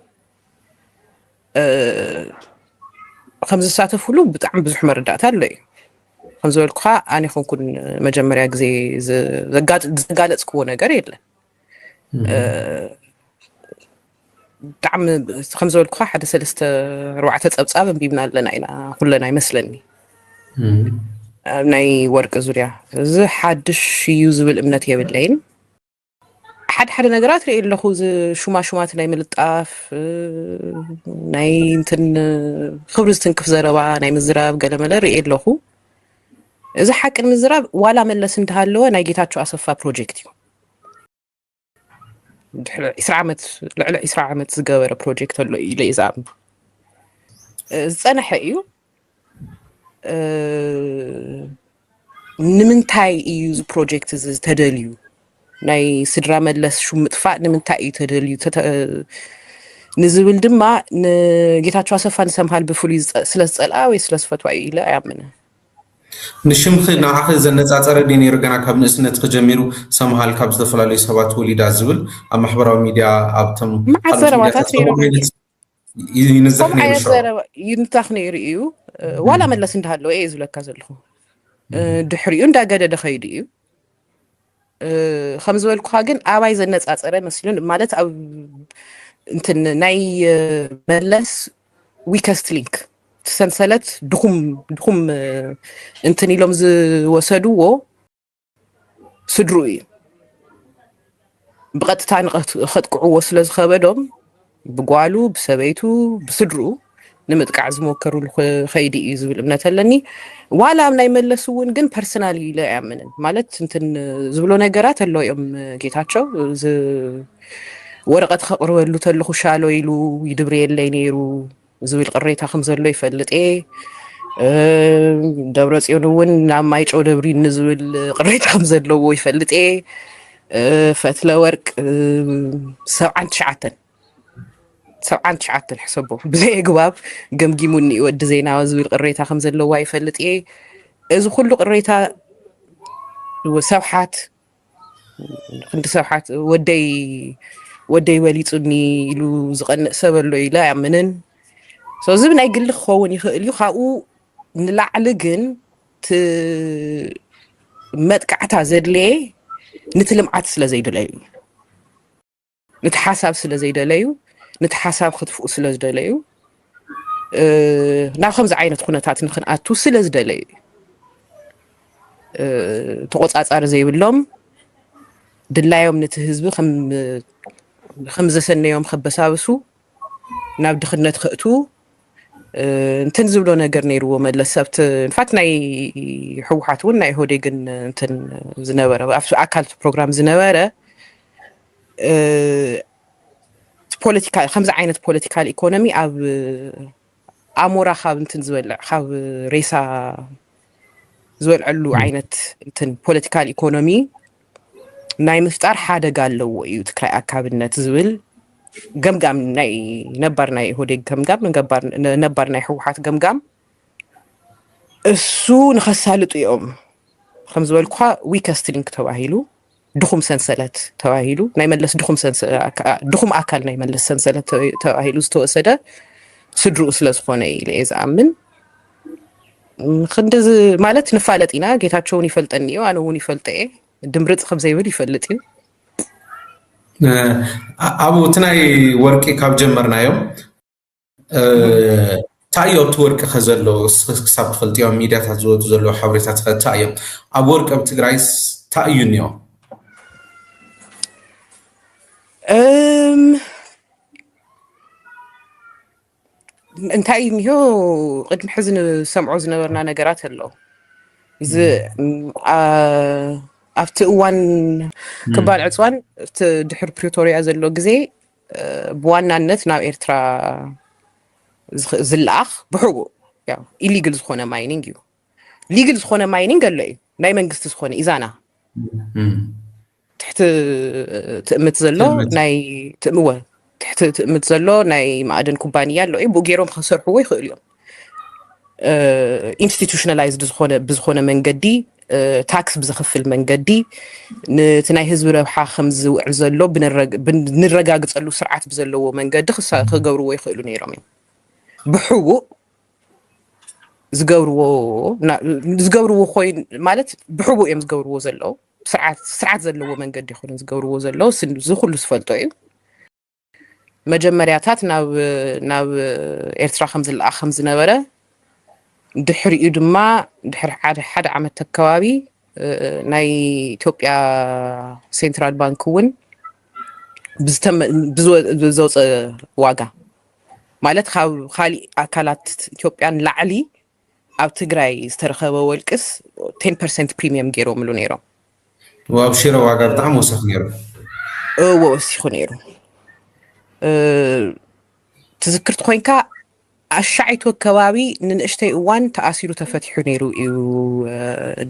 خمس ساتفلو بتعم بزح مردات لي خمس ولكها اني كون مجمريا غزي زغالصكو ነገር የለ تعم خمس ولكها حدا سلسته ربعه تصبصاب بيبنا لنا اينا كلنا يمسلني ناي ورق زوريا ز حدش يوزبل امنت يبلين حد ነገራት رئي له شومات ناي ملطاف ناي انتن خبرز تنكف زربا ناي مزراب قلمل رئي له اذا حق المزراب ولا ملس انتهالو ناي جيتاچو اسفا بروجكت اسرع عمت زغبر بروجكت له الى اذا صنح ايو نمنتاي يوز بروجكت از تدليو ناي سدرا ملس شو مطفاء نمنتاي تدليو نزبل دما نجيتاچو اسفان سمحال بفولي سلصلا وي سلصفتوا الى يامنه نشمخ ناخ زنጻጸረ ዲኒ ርገና ካብ ንስነት ከጀሚሩ ሰምሃል ካብ ዝተፈላልዩ ሰባት ወሊዳ ዝብል ኣብ ማሕበራዊ ሚድያ ኣብተም ማሕበራታት ينتخني ريو ولا ملس እንዳሃለው እየ ዝለካ ዘለኹ ድሕሪኡ እንዳገደደ ኸይድ እዩ ከም ዝበልኩ ግን ኣባይ ዘነጻጸረ መስሉን ማለት ኣብ እንትን ናይ መለስ ዊከስት ሊንክ ሰንሰለት ድኹም እንትን ኢሎም ዝወሰድዎ ስድሩ እዩ ብቐጥታ ንኸጥቅዕዎ ስለ ዝኸበዶም بقوالو بسبيتو بصدرو نمتقع زموكرو الخيدي يزبل ابنتلني ولا من يملسون جن بيرسونالي لا يامنن مالت انتن زبلو نغرات اللو يوم جيتاچو ورقه خقرو لو تلخو شالو يلو يدبري لي نيرو زبل قريتا خمزلو يفلط دبرصيون ون نامايچو دبري نزبل قريتا خمزلو يفلط فتله ورق 79 سبعان شعات الحسبه بزي جواب جمجيموني ود زينا وزويل قريتها خمسة لو واي فلت ايه اذا كله قريتها وسبحات كنت سبحات ودي وليتني لو زغن سبر له لا يعمنن ዝብ ናይ ግሊ ክኸውን ይኽእል እዩ ካብኡ ንላዕሊ ግን መጥቃዕታ ዘድለየ ነቲ ልምዓት ስለ ዘይደለዩ ነቲ ሓሳብ ስለ ዘይደለዩ ነቲ ሓሳብ ክትፍኡ ስለ ዝደለዩ ናብ ከምዚ ዓይነት ኩነታት ንክንኣቱ ስለ ዝደለዩ ተቆፃፃሪ ዘይብሎም ድላዮም ነቲ ህዝቢ ከም ዘሰነዮም ከበሳብሱ ናብ ድኽነት ክእቱ እንትን ዝብሎ ነገር ነይርዎ መለስ ሰብቲ ንፋት ናይ ሕወሓት እውን ናይ ኢህወዴግን እንትን ዝነበረ ኣካል ፕሮግራም ዝነበረ ፖለቲካል ከምዚ ዓይነት ፖለቲካል ኢኮኖሚ ኣብ ኣሞራ ካብ እንትን ዝበልዕ ካብ ሬሳ ዝበልዐሉ ዓይነት እንትን ፖለቲካል ኢኮኖሚ ናይ ምፍጣር ሓደጋ ኣለዎ እዩ ትግራይ ኣካብነት ዝብል ገምጋም ናይ ነባር ናይ ኢህወዴግ ገምጋም ነባር ናይ ሕወሓት ገምጋም እሱ ንኸሳልጡ እዮም ከም ዝበልኳ ዊከስት ሊንክ ተባሂሉ ድኹም ሰንሰለት ተባሂሉ ናይ መለስ ድኹም ኣካል ናይ መለስ ሰንሰለት ተባሂሉ ዝተወሰደ ስድርኡ ስለ ዝኾነ ኢለ እየ ዝኣምን ክንደዚ ማለት ንፋለጥ ኢና ጌታቸውን ይፈልጠኒ እዩ ኣነ እውን ይፈልጠ እየ ድምርፅ ከም ዘይብል ይፈልጥ እዩ ኣብኡ እቲ ናይ ወርቂ ካብ ጀመርናዮም እንታይ እዩ እቲ ወርቂ ከዘሎ ክሳብ ትፈልጥዮም ሚድያታት ዝወጡ ዘለዎ ሓበሬታት እንታይ እዮም ኣብ ወርቂ ኣብ ትግራይስ እንታይ እዩ እኒኦ እንታይ እዩ እኒኦ ቅድሚ ሕዚ ንሰምዖ ዝነበርና ነገራት ኣለዉ እዚ ኣብቲ እዋን ክባል ዕፅዋን እቲ ድሕሪ ፕሪቶሪያ ዘሎ ግዜ ብዋናነት ናብ ኤርትራ ዝለኣኽ ብሕቡእ ያው ኢሊግል ዝኾነ ማይኒንግ እዩ ሊግል ዝኾነ ማይኒንግ ኣሎ እዩ ናይ መንግስቲ ዝኾነ ኢዛና ትሕቲ ትእምት ዘሎ ናይ ትእምወ ትሕቲ ትእምት ዘሎ ናይ ማዕድን ኩባንያ ኣሎ እዩ ብኡ ገይሮም ክሰርሕዎ ይኽእሉ እዮም ኢንስቲቱሽናላይዝድ ብዝኾነ መንገዲ ታክስ ብዝኽፍል መንገዲ ነቲ ናይ ህዝቢ ረብሓ ከም ዝውዕል ዘሎ ብንረጋግፀሉ ስርዓት ብዘለዎ መንገዲ ክገብርዎ ይኽእሉ ነይሮም እዮም ብሕቡእ ዝገብርዎ ኮይኑ ማለት ብሕቡእ እዮም ዝገብርዎ ዘለዉ ስርዓት ዘለዎ መንገዲ ይኹን ዝገብርዎ ዘለዉ ዝኩሉ ዝፈልጦ እዩ መጀመርያታት ናብ ኤርትራ ከም ዝለኣኽ ከም ዝነበረ ድሕሪኡ ድማ ድሕሪ ሓደ ዓመት ኣከባቢ ናይ ኢትዮጵያ ሴንትራል ባንክ እውን ብዘውፀ ዋጋ ማለት ካብ ካሊእ ኣካላት ኢትዮጵያን ላዕሊ ኣብ ትግራይ ዝተረኸበ ወልቅስ 10% ፕሪሚየም ገይሮምሉ ነይሮም ወብ ሽረ ዋጋ ብጣዕሚ ወሰኽ ነይሩ ወሲኹ ነይሩ ትዝክርት ኮይንካ ኣሻዒቱ ከባቢ ንንእሽተይ እዋን ተኣሲሩ ተፈቲሑ ነይሩ እዩ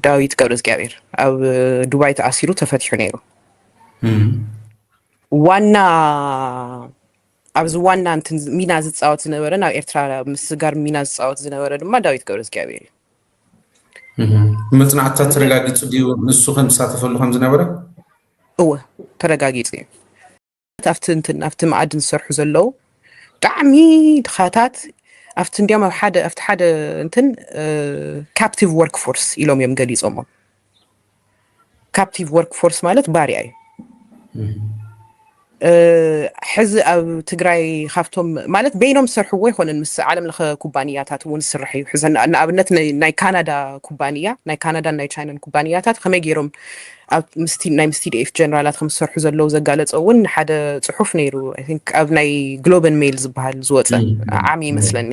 ዳዊት ገብረእግዚአብሔር ኣብ ዱባይ ተኣሲሩ ተፈቲሑ ነይሩ ዋና ኣብዚ ዋና እንትን ሚና ዝፃወት ዝነበረ ናብ ኤርትራ ምስጋር ሚና ዝፃወት ዝነበረ ድማ ዳዊት ገብረእግዚአብሔር እዩ መፅናዕትታት ተረጋጊፁ ድዩ ንሱ ከም ዝሳተፈሉ ከም ዝነበረ እወ ተረጋጊፁ እዩ ኣብቲ ማዕድን ዝሰርሑ ዘለዉ ብጣዕሚ ድኻታት ኣብቲ እንዲያም ኣብቲ ሓደ እንትን ካፕቲቭ ወርክ ፎርስ ኢሎም እዮም ገሊፆሞም ካፕቲቭ ወርክ ፎርስ ማለት ባርያ እዩ ሕዚ ኣብ ትግራይ ካብቶም ማለት በይኖም ዝሰርሕዎ ይኮነን ምስ ዓለም ለኸ ኩባንያታት እውን ዝስራሕ እዩ ሕዚ ንኣብነት ናይ ካናዳ ኩባንያ ናይ ካናዳን ናይ ቻይናን ኩባንያታት ከመይ ገይሮም ናይ ምስ ቲዲኤፍ ጀነራላት ከም ዝሰርሑ ዘለዉ ዘጋለፀ እውን ሓደ ፅሑፍ ነይሩ ኣብ ናይ ግሎበል ሜል ዝበሃል ዝወፀ ዓሚ ይመስለኒ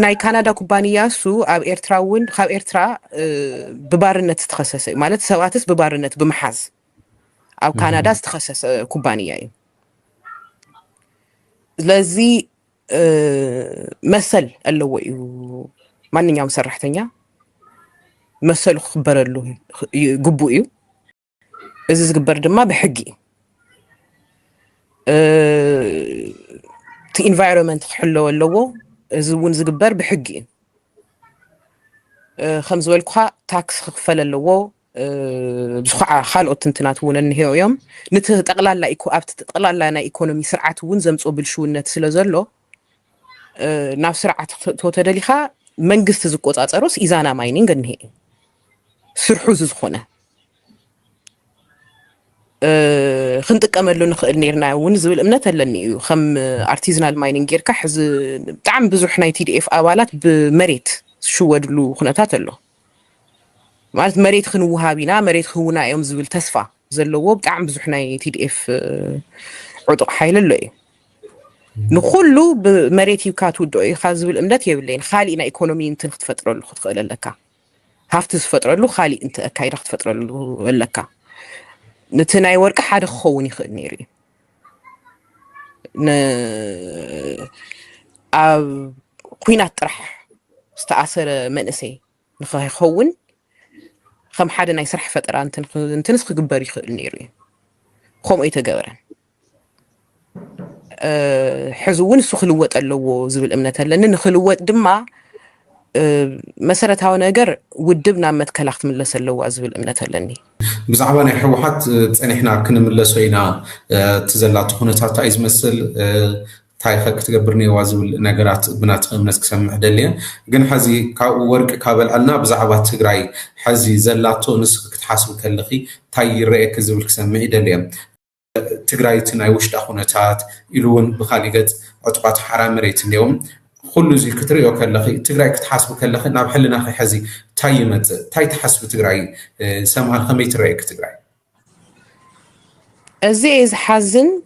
ናይ ካናዳ ኩባንያ እሱ ኣብ ኤርትራ እውን ካብ ኤርትራ ብባርነት ዝተኸሰሰ እዩ ማለት ሰባትስ ብባርነት ብምሓዝ ኣብ ካናዳ ዝተኸሰሰ ኩባንያ እዩ ስለዚ መሰል ኣለዎ እዩ ማንኛውም ሰራሕተኛ መሰሉ ክኽበረሉ ግቡእ እዩ እዚ ዝግበር ድማ ብሕጊ እቲ ኢንቫይሮንመንት ክሕለወ ኣለዎ እዚ እውን ዝግበር ብሕጊ እዩ ከም ዝበልኩ ታክስ ክክፈል ኣለዎ بخع خالقت انتنات ون النهاية يوم نتقلال لا أبت تقلال لنا إيكونومي سرعة ون زمتو بالشونة سلازلو ناف سرعة توتدليخا منجست زقوت أتروس إذا ماينينج النهاية سرحوز زخونة خنتك أمل نخل نيرنا ونزل أمنة لني خم artisanal mining جيركا حز تعم بزح نايتي دي إف أولات بمريت شو ودلو خناتات له مالت مريت خنوها بينا مريت خونا يوم زبل تسفى زلوا بتعم بزح نايتي دي إف عضو حيل اللي نخلو بمريت يكاتو دوي خازبل أمنة يبلين خالي إنا إيكونومي انت نخت فترة له خد قال لك هافتز فترة له خالي انت أكاي رخت فترة له لك نتناي ورك حد خوني خد نيري قوينات طرح استأثر منسي نخاي خون خم حدا نيسرح فترة انت نسخ قباري خد نيري خم اي تجاورن حزون سخلوات اللو زبل أمنتها لأن خلوات دمع مسألة هاو نجار ودبنا متكلخت من لسه اللو زبل أمنتها لني بزعبا نحوحات احنا كنا من لسوينا تزلات خونتات عايز مثل تايخك تقبرني وازول نجارات بنات منس كسمع دليا جن حزي ورق كابل عنا بزعبات تجراي حزي زلاتو نسك تحاسب كلخي تاي رأيك زول كسمع دليا تجراي تناي وش دخونتات يلون بخالقة عطبات حرام ريت اليوم كل زي كتري وكلخي تجراي كتحاسب كلخي ناب حلنا خي حزي تايمت تاي تحاسب تجراي سمها الخميت رأيك تجراي أزيز حزن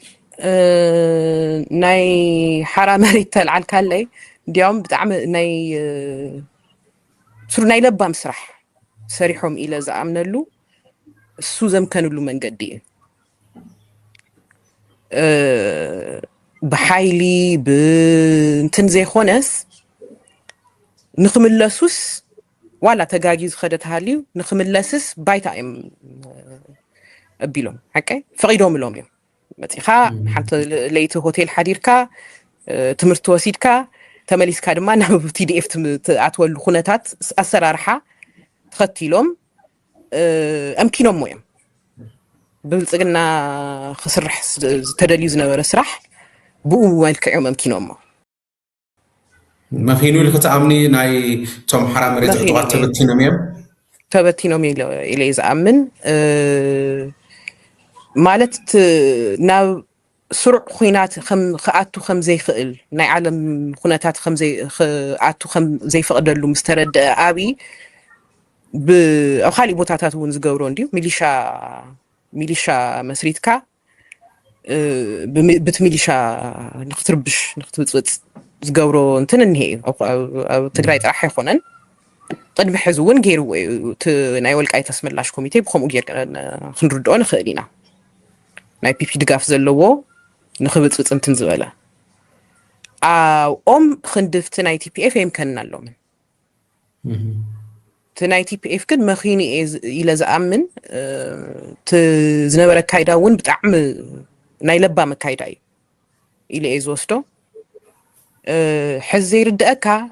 ناي حرام ريت العالكالي ديوم بتعمل ناي صار ناي لبا مسرح سريحهم إلى زعمنا له السوزم كانوا له من قدي بحايلي بنتنزي خونس نخمل لسوس ولا تجاجيز خدت هاليو نخمل لسس بايتا ام أبيلهم هكاي فقيدهم لهم يوم متيخا حتى لقيت هوتيل حديركا تمرت وسيدكا تمليس كادما نعم بتي دي اف أطول خونتات أسرارها تخطي لهم أمكنهم مهم بلصقنا خسر تدليزنا ورسرح بو والكعوم أمكنهم ما خينو اللي كتعامني ناي توم حرام ريت عطوات تبتينومي إلى إذا أمن مالت ناو سرع خينات خاتو خم زي خل ناي عالم خناتات خم زي خاتو خم زي فقدلو مسترد أبي أو خالي بوتاتات ونز جورون ديو ميليشا مسريتكا بت ميليشا نختربش نختبط زجورو انتن النهي أو تجري راح يخونن قد بحزون غيرو ناي ولك أي تسملاش كوميتي بخم أجير خنردون خلينا ناي بي دقاف زلوا نخبط انتن زبالة خندفت ناي تي بي اف يمكننا لهم تناي تي بي اف كد مخيني إلى زأمن تزنبرة كايدا ون بتعمل ناي لبا مكايداي إلى إيزوستو حزير دأكا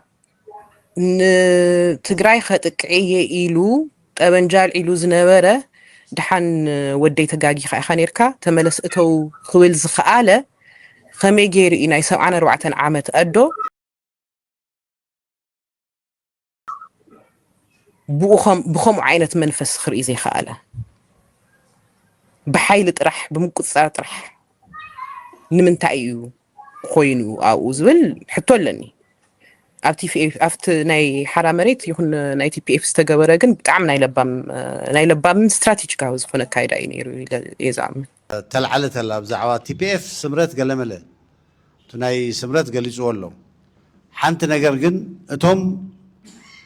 تقراي خاتك عيه إيلو أبنجال إيلو زنبرة دحان ودي تقاقي خانيركا تملس اتو خويل زخالة خمي جير إناي سوعنا 4 عامت أدو بخم عينة منفس خريزي خالة بحيلة رح بمكت صارت رح نمنتعيو خوينو أو زبل حتى لني أفتي في أفت ناي حرامريت يكون ناي تي بي إف استجابة جن بتعمل ناي لبام استراتيجي كاوز خنا كايدا ينيرو يزعم تلعلت هلا بزعوات تي بي إف سمرت قال مله تناي سمرت قال يزولهم حنت نجر جن أتهم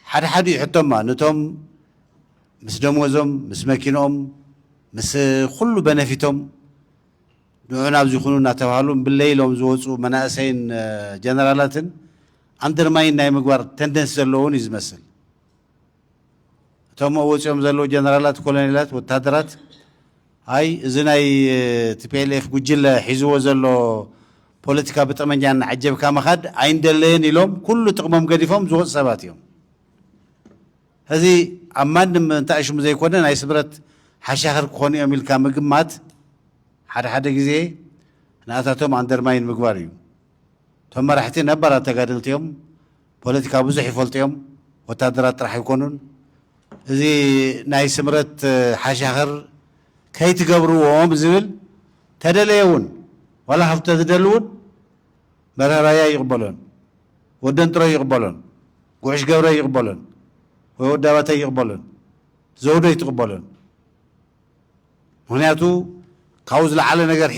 حد يحطهم ما نتهم مس دموزهم مس ماكينهم مس كله بنفيتهم نوعنا بزخوننا تفعلون بالليل ومزوجوا مناسين جنرالاتن عندنا ما يناي مقبر تندنس زلون يزمسل تهم وجههم زلوا جنرالات كولونيلات وتهدرات هاي زناي تبيلف جوجل حزو زلوا بوليتيكا بتمنجان عجب كام خد عين دلين يلوم كله تقمم قديفهم زوج سباتيهم هذه عمان من تأشم زي كنا ناي سمرت حشاخر كوني أميل كامجمات حدا جزء نأتاتهم عند درماين مقباريو ثم رحتي نبرة تقادلتهم بوليتيكا بزح فولتهم وتادرات راح يكونون زي ناي سمرت حشاخر كي تقبروهم زبل تدليون ولا حفظ تدلون برايا يقبلون ودنترا يقبلون قوش قورا يقبلون ووداواتا يقبلون زودا يتقبلون هنياتو كاوز لعلى نجار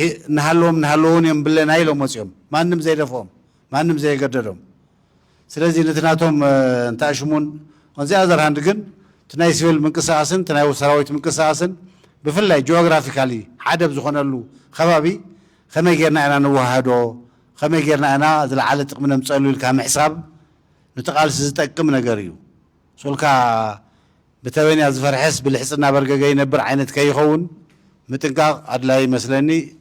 نهلون يوم بالله نايلهم وسيم ما نم زي دفهم ما نم زي قدرهم سلازي نتناتهم انتاشمون وزي هذا هندقن تناي سويل من قصاصن تناي وسراويت من قصاصن بفلاي جغرافيكالي حدب زخونلو خبابي خما يجيرنا انا نوهادو خما يجيرنا انا زل على تقمنا مصلو الكام حساب نتقال سزتقم نغريو سولكا بتويني ازفرحس بالحصنا برغغاي نبر عينت كيخون متنقا ادلاي مسلني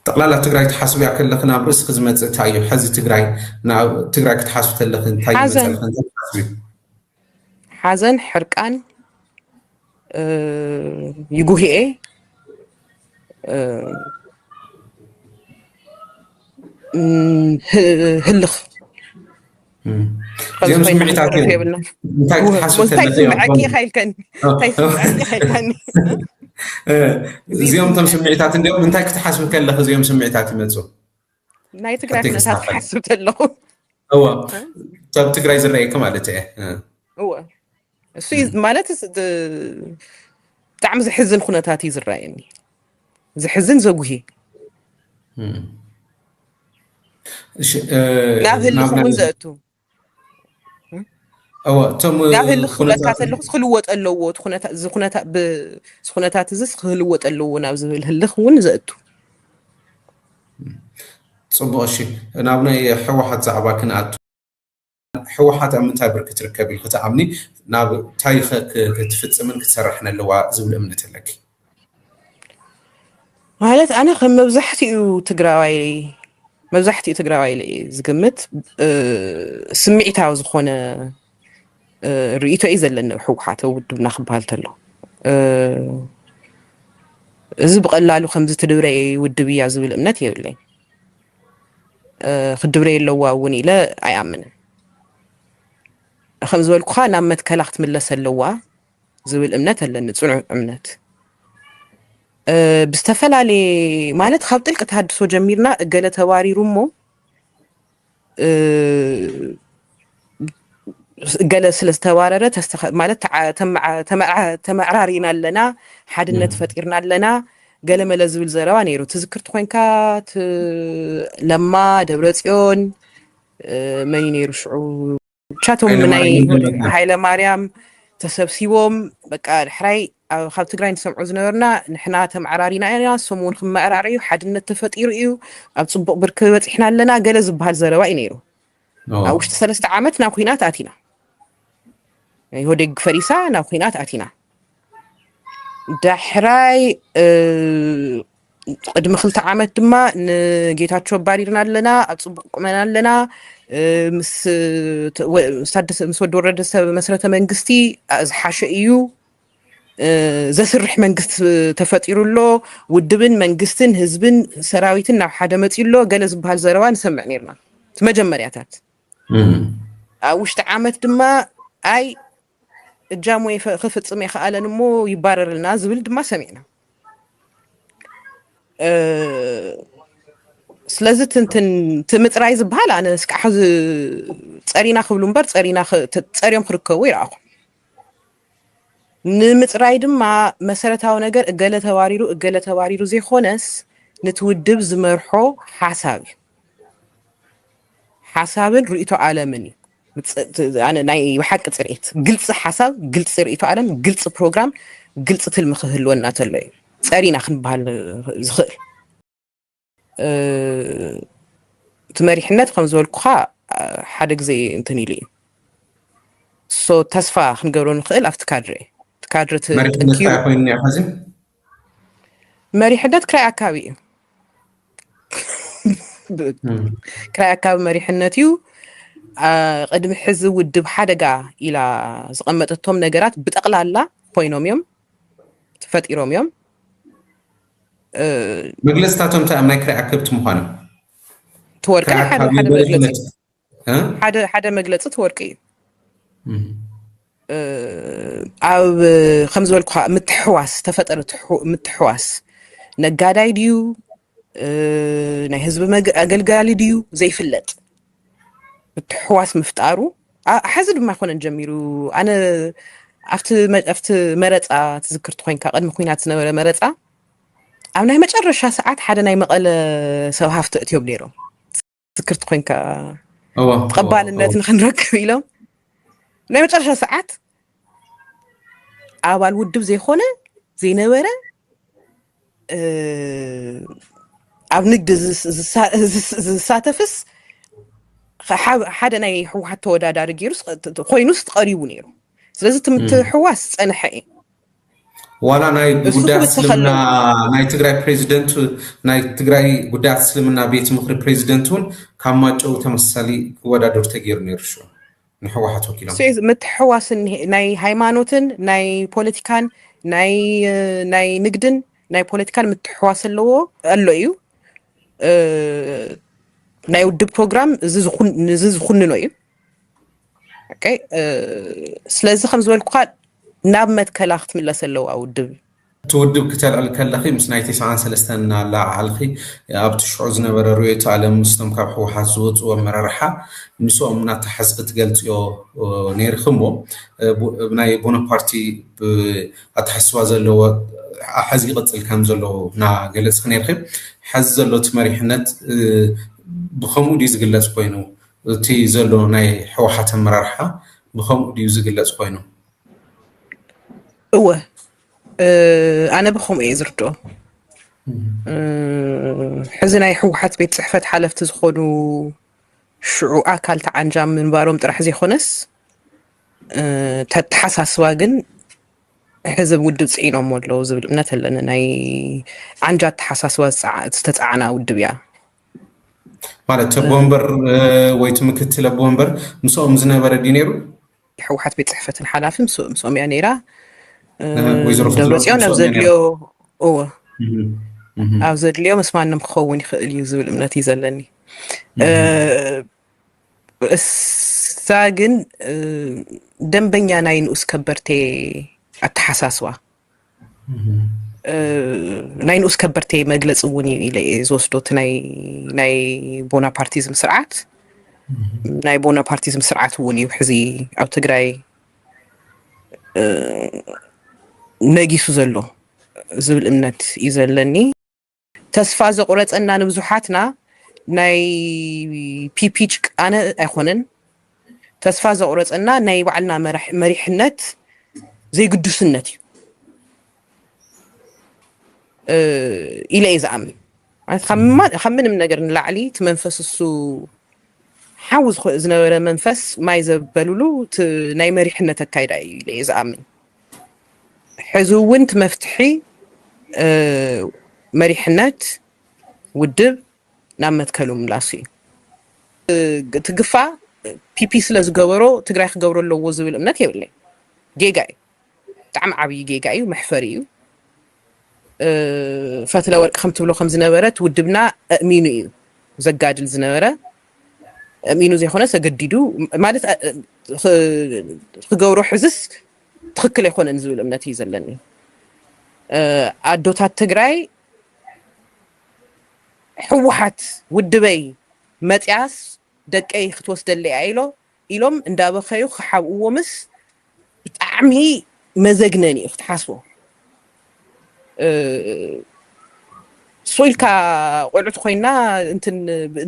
ጠቅላላ ትግራይ ተሓስቡ ያ ከለኽ ናብ ርእሲ ክዝመፅእ እንታይ እዩ ሕዚ ትግራይ ክትሓስቡ ከለኽ እንታይ እዩ ሓዘን ሕርቃን ይጉሂኤ ህልኽ እዚኦም ስምዒታት እዮም እንታይ ክትሓስቡ ከለኽ እዚኦም ቶም ስምዒታት እንዲኦም እንታይ ክትሓስቡ ከለኽ እዚኦም ስምዒታት ይመፁ ናይ ትግራይ ኩነታት ክሓስብ ከለኹ እወ ሰብ ትግራይ ዝረአየካ ማለት እየ እወ እሱ ማለት ብጣዕሚ ዝሕዝን ኩነታት እዩ ዝረአየኒ ዝሕዝን ዘጉሂ ናብ ህልኽ እውን ዘእቱ ናብ ህልኽ ክብለካ ከለኹ ክልወጥ ኣለዎ ኩነታት እዚ ክልወጥ ኣለዎ ናብ ዝብል ህልኽ እውን ዘእቱ ፅቡቅ እሺ ናብ ናይ ሕወሓት ዛዕባ ክንኣቱ ሕወሓት ኣብ ምንታይ ብርኪ ትርከብ ኢልኩ ተኣምኒ ናብ ታሪክ ክትፍፅምን ክትሰርሕን ኣለዋ ዝብል እምነት ኣለኪ ማለት ኣነ ከም መብዛሕትኡ ትግራዋይ ዝግምት ስምዒታዊ ዝኾነ ርእይቶ እዩ ዘለና ሕወሓት ውድብና ክበሃል ተሎ እዚ ብቐላሉ ከምዚ ትድብረየ ውድብ እያ ዝብል እምነት የብለኝ ክድብረየ ኣለዋ እውን ኢለ ኣይኣምንን ከም ዝበልኩኻ ናብ መትከላ ክትምለስ ኣለዋ ዝብል እምነት ኣለኒ ፅኑዕ እምነት ብዝተፈላለየ ማለት ካብ ጥልቂ ተሃድሶ ጀሚርና እገለ ተባሪሩ እሞ ገለ ስለዝተባረረ ማለት ተመዕራሪና ኣለና ሓድነት ፈጢርና ኣለና ገለ መለ ዝብል ዘረባ ነይሩ ትዝክርቲ ኮንካ ለማ ደብረፅዮን መን ነይሩ ሽዑ ቻቶም ናይ ሃይለ ማርያም ተሰብሲቦም በቃ ድሕራይ ካብ ትግራይ ንሰምዑ ዝነበርና ንሕና ተመዕራሪና ኢና ንሶም እውን ክመዕራርዩ ሓድነት ተፈጢሩ እዩ ኣብ ፅቡቅ ብርኪ በፂሕና ኣለና ገለ ዝበሃል ዘረባ እዩ ነይሩ ኣብ ውሽጢ 3 ዓመት ናብ ኩናት ኣቲና ይሁደግ ፈሪሳ ናብ ኩናት ኣቲና ዳሕራይ ቅድሚ 2 ዓመት ድማ ንጌታቸው ባሪርና ኣለና ኣብ ፅቡቅ ቁመና ኣለና ምስ ወዲ ወረደ ሰብ መስረተ መንግስቲ ዝሓሸ እዩ ዘስርሕ መንግስቲ ተፈጢሩሎ ውድብን መንግስትን ህዝብን ሰራዊትን ናብ ሓደ መፂሎ ገለ ዝበሃል ዘረባ ንሰምዕ ነርና መጀመርያታት ኣብ ውሽጢ ዓመት ድማ ኣይ እጃሞ ክፍፅም ይኽኣለን እሞ ይባረርልና ዝብል ድማ ሰሚዕና ስለዚ ትምፅራይ ዝበሃል ኣነ እስካዕ ፀሪና ክብሉ እምበር ፀሪዮም ክርከቡ ይረኣኹ ንምፅራይ ድማ መሰረታዊ ነገር እገለ ተባሪሩ ዘይኮነስ ንትውድብ ዝመርሖ ሓሳብን ርእይቶ ዓለምን እዩ ኣነ ናይ ብሓቂ ፅርኢት ግልፂ ሓሳብ ግልፂ ርእይቶ ዓለም ግልፂ ፕሮግራም ግልፂ ትልሚ ክህልወና ተሎ እዩ ፀሪና ክንበሃል ዝኽእል እቲ መሪሕነት ከም ዝበልኩኻ ሓደ ግዜ እንትን ኢሉ እዩ ተስፋ ክንገብሮ ንኽእል ኣብቲ ካድረ መሪሕነት ክራይ ኣካባቢ እዩ ክራይ ኣካባቢ መሪሕነት እዩ قدم حز ودب حدقا إلى زقمتهم نجارات بتقلال ኮይኖም እዮም ተፈጢሮም እዮም መግለጽታቶም ተኣምናይ ክራይ ኣከብት ምዃኑ ተወርቂ ሓደ መግለጽ ተወርቂ ኣብ ከም ዝበልኩ ምትሕዋስ ተፈጠረ ምትሕዋስ ነጋዳይ ድዩ ናይ ህዝቢ ኣገልጋሊ ድዩ ዘይፍለጥ ምትሕዋስ ምፍጣሩ ሓዚ ድማ ኮነን ጀሚሩ ኣነ ኣብቲ መረፃ ትዝክርት ኮይንካ ቀድሚ ኩናት ዝነበረ መረፃ ኣብ ናይ መጨረሻ ሰዓት ሓደ ናይ መቐለ ሰብ ሃፍቲ እትዮም ነይሮም ትዝክርት ኮይንካ ተቐባልነት ንክንረክብ ኢሎም ናይ መጨረሻ ሰዓት ኣባል ውድብ ዘይኮነ ዘይነበረ ኣብ ንግዲ ዝሳተፍስ ሓደ ናይ ሕወሓት ተወዳዳሪ ገይሩስ ኮይኑስ ተቐሪቡ ነይሩ ስለዚ ትምትሕዋስ ፀንሐ እዩ ዋላ ናይ ጉዳያት እስልምና ናይ ትግራይ ፕሬዚደንት ናይ ትግራይ ጉዳያት እስልምና ቤት ምክሪ ፕሬዚደንቱን ካብ ማጨው ተመሳሳሊ ወዳደር ተገይሩ ነይሩ ሹ ንሕወሓት ወኪሎም ምትሕዋስ ናይ ሃይማኖትን ናይ ፖለቲካን ናይ ንግድን ናይ ፖለቲካን ምትሕዋስ ኣለዎ ኣሎ እዩ ናይ ውድብ ፕሮግራም እዚ ዝኹንኖ እዩ ኦኬ ስለዚ ከም ዝበልኩ ናብ መትከላ ክትምለስ ኣለዋ ውድብ ትውድብ ክትልዕል ከለኺ ምስ ናይ 93 እናላዓልኺ ኣብ ትሽዑ ዝነበረ ርዕዮተ ዓለም ምስቶም ካብ ሕወሓት ዝወፅዎ ኣመራርሓ ምስኦም እናተሓዝ ክትገልፅዮ ነይርክሞ ናይ ቦናፓርቲ ኣተሓስባ ዘለዎ ሓዚ ይቕፅል ከም ዘለዎ እናገለፅክ ነይርኺ ሓዚ ዘሎ እቲ መሪሕነት ብከምኡ ድዩ ዝግለፅ ኮይኑ እቲ ዘሎ ናይ ሕወሓት ኣመራርሓ ብከምኡ ድዩ ዝግለፅ ኮይኑ እወ ኣነ ብከምኡ እየ ዝርድኦ ሕዚ ናይ ሕወሓት ቤት ፅሕፈት ሓለፍቲ ዝኾኑ ሽዑ ኣካል ተዓንጃ ምንባሮም ጥራሕ ዘይኮነስ ተተሓሳስባ ግን ሕዚ ውድብ ፅዒኖም ኣለዉ ዝብል እምነት ኣለኒ ናይ ዓንጃ ተሓሳስባ ዝተፃዓና ውድብ እያ ማለት ቦምበር ወይ ትምክትለ ቦምበር ምስኦም ዝነበረ ዲ ነይሩ ሕወሓት ቤት ፅሕፈትን ሓላፊ ምስኦም እያ ነይራ ደብረፅዮን ኣብ ዘድልዮ ኣብ ዘድልዮ ምስ ማንም ክኸውን ይኽእል እዩ ዝብል እምነት እዩ ዘለኒ እሳ ግን ደንበኛ ናይ ንኡስ ከበርቴ ኣተሓሳስባ ናይ ንኡስ ከበርቴ መግለፂ እውን ኢለ ዝወስዶ እቲ ናይ ቦናፓርቲዝም ስርዓት ናይ ቦናፓርቲዝም ስርዓት እውን እዩ ሕዚ ኣብ ትግራይ ነጊሱ ዘሎ ዝብል እምነት እዩ ዘለኒ ተስፋ ዘቁረፀና ንብዙሓትና ናይ ፒፒ ጭቃነ ኣይኮነን ተስፋ ዘቁረፀና ናይ ባዕልና መሪሕነት ዘይግዱስነት እዩ ኢለ እየ ዝኣምን ካብ ምንም ነገር ንላዕሊ እቲ መንፈስ እሱ ሓዊ ዝነበረ መንፈስ ማይ ዘበልሉ ናይ መሪሕነት ኣካይዳ እዩ ኢለ እየ ዝኣምን ሕዚ እውን እቲ መፍትሒ መሪሕነት ውድብ ናብ መትከሉ ምላሱ እዩ ትግፋ ፒፒ ስለ ዝገበሮ ትግራይ ክገብሮ ኣለዎ ዝብል እምነት የብለይ ጌጋ እዩ ብጣዕሚ ዓብዪ ጌጋ እዩ መሕፈሪ እዩ ፈትለ ወርቂ ከም ትብሎ ከም ዝነበረት ውድብና ኣእሚኑ እዩ ዘጋድል ዝነበረ ኣእሚኑ ዘይኮነ ሰገዲዱ ማለት ክገብሮ ሕዝስ ትክክል ኣይኮነን ዝብል እምነት እዩ ዘለኒ ኣዶታት ትግራይ ሕወሓት ውድበይ መፅያስ ደቀይ ክትወስደለይ ኢሎም እንዳበኸዩ ክሓብእዎ ምስ ብጣዕሚ መዘግነን እዩ ክትሓስቦ ሶይልካ ቆልዑት ኮይና እንትን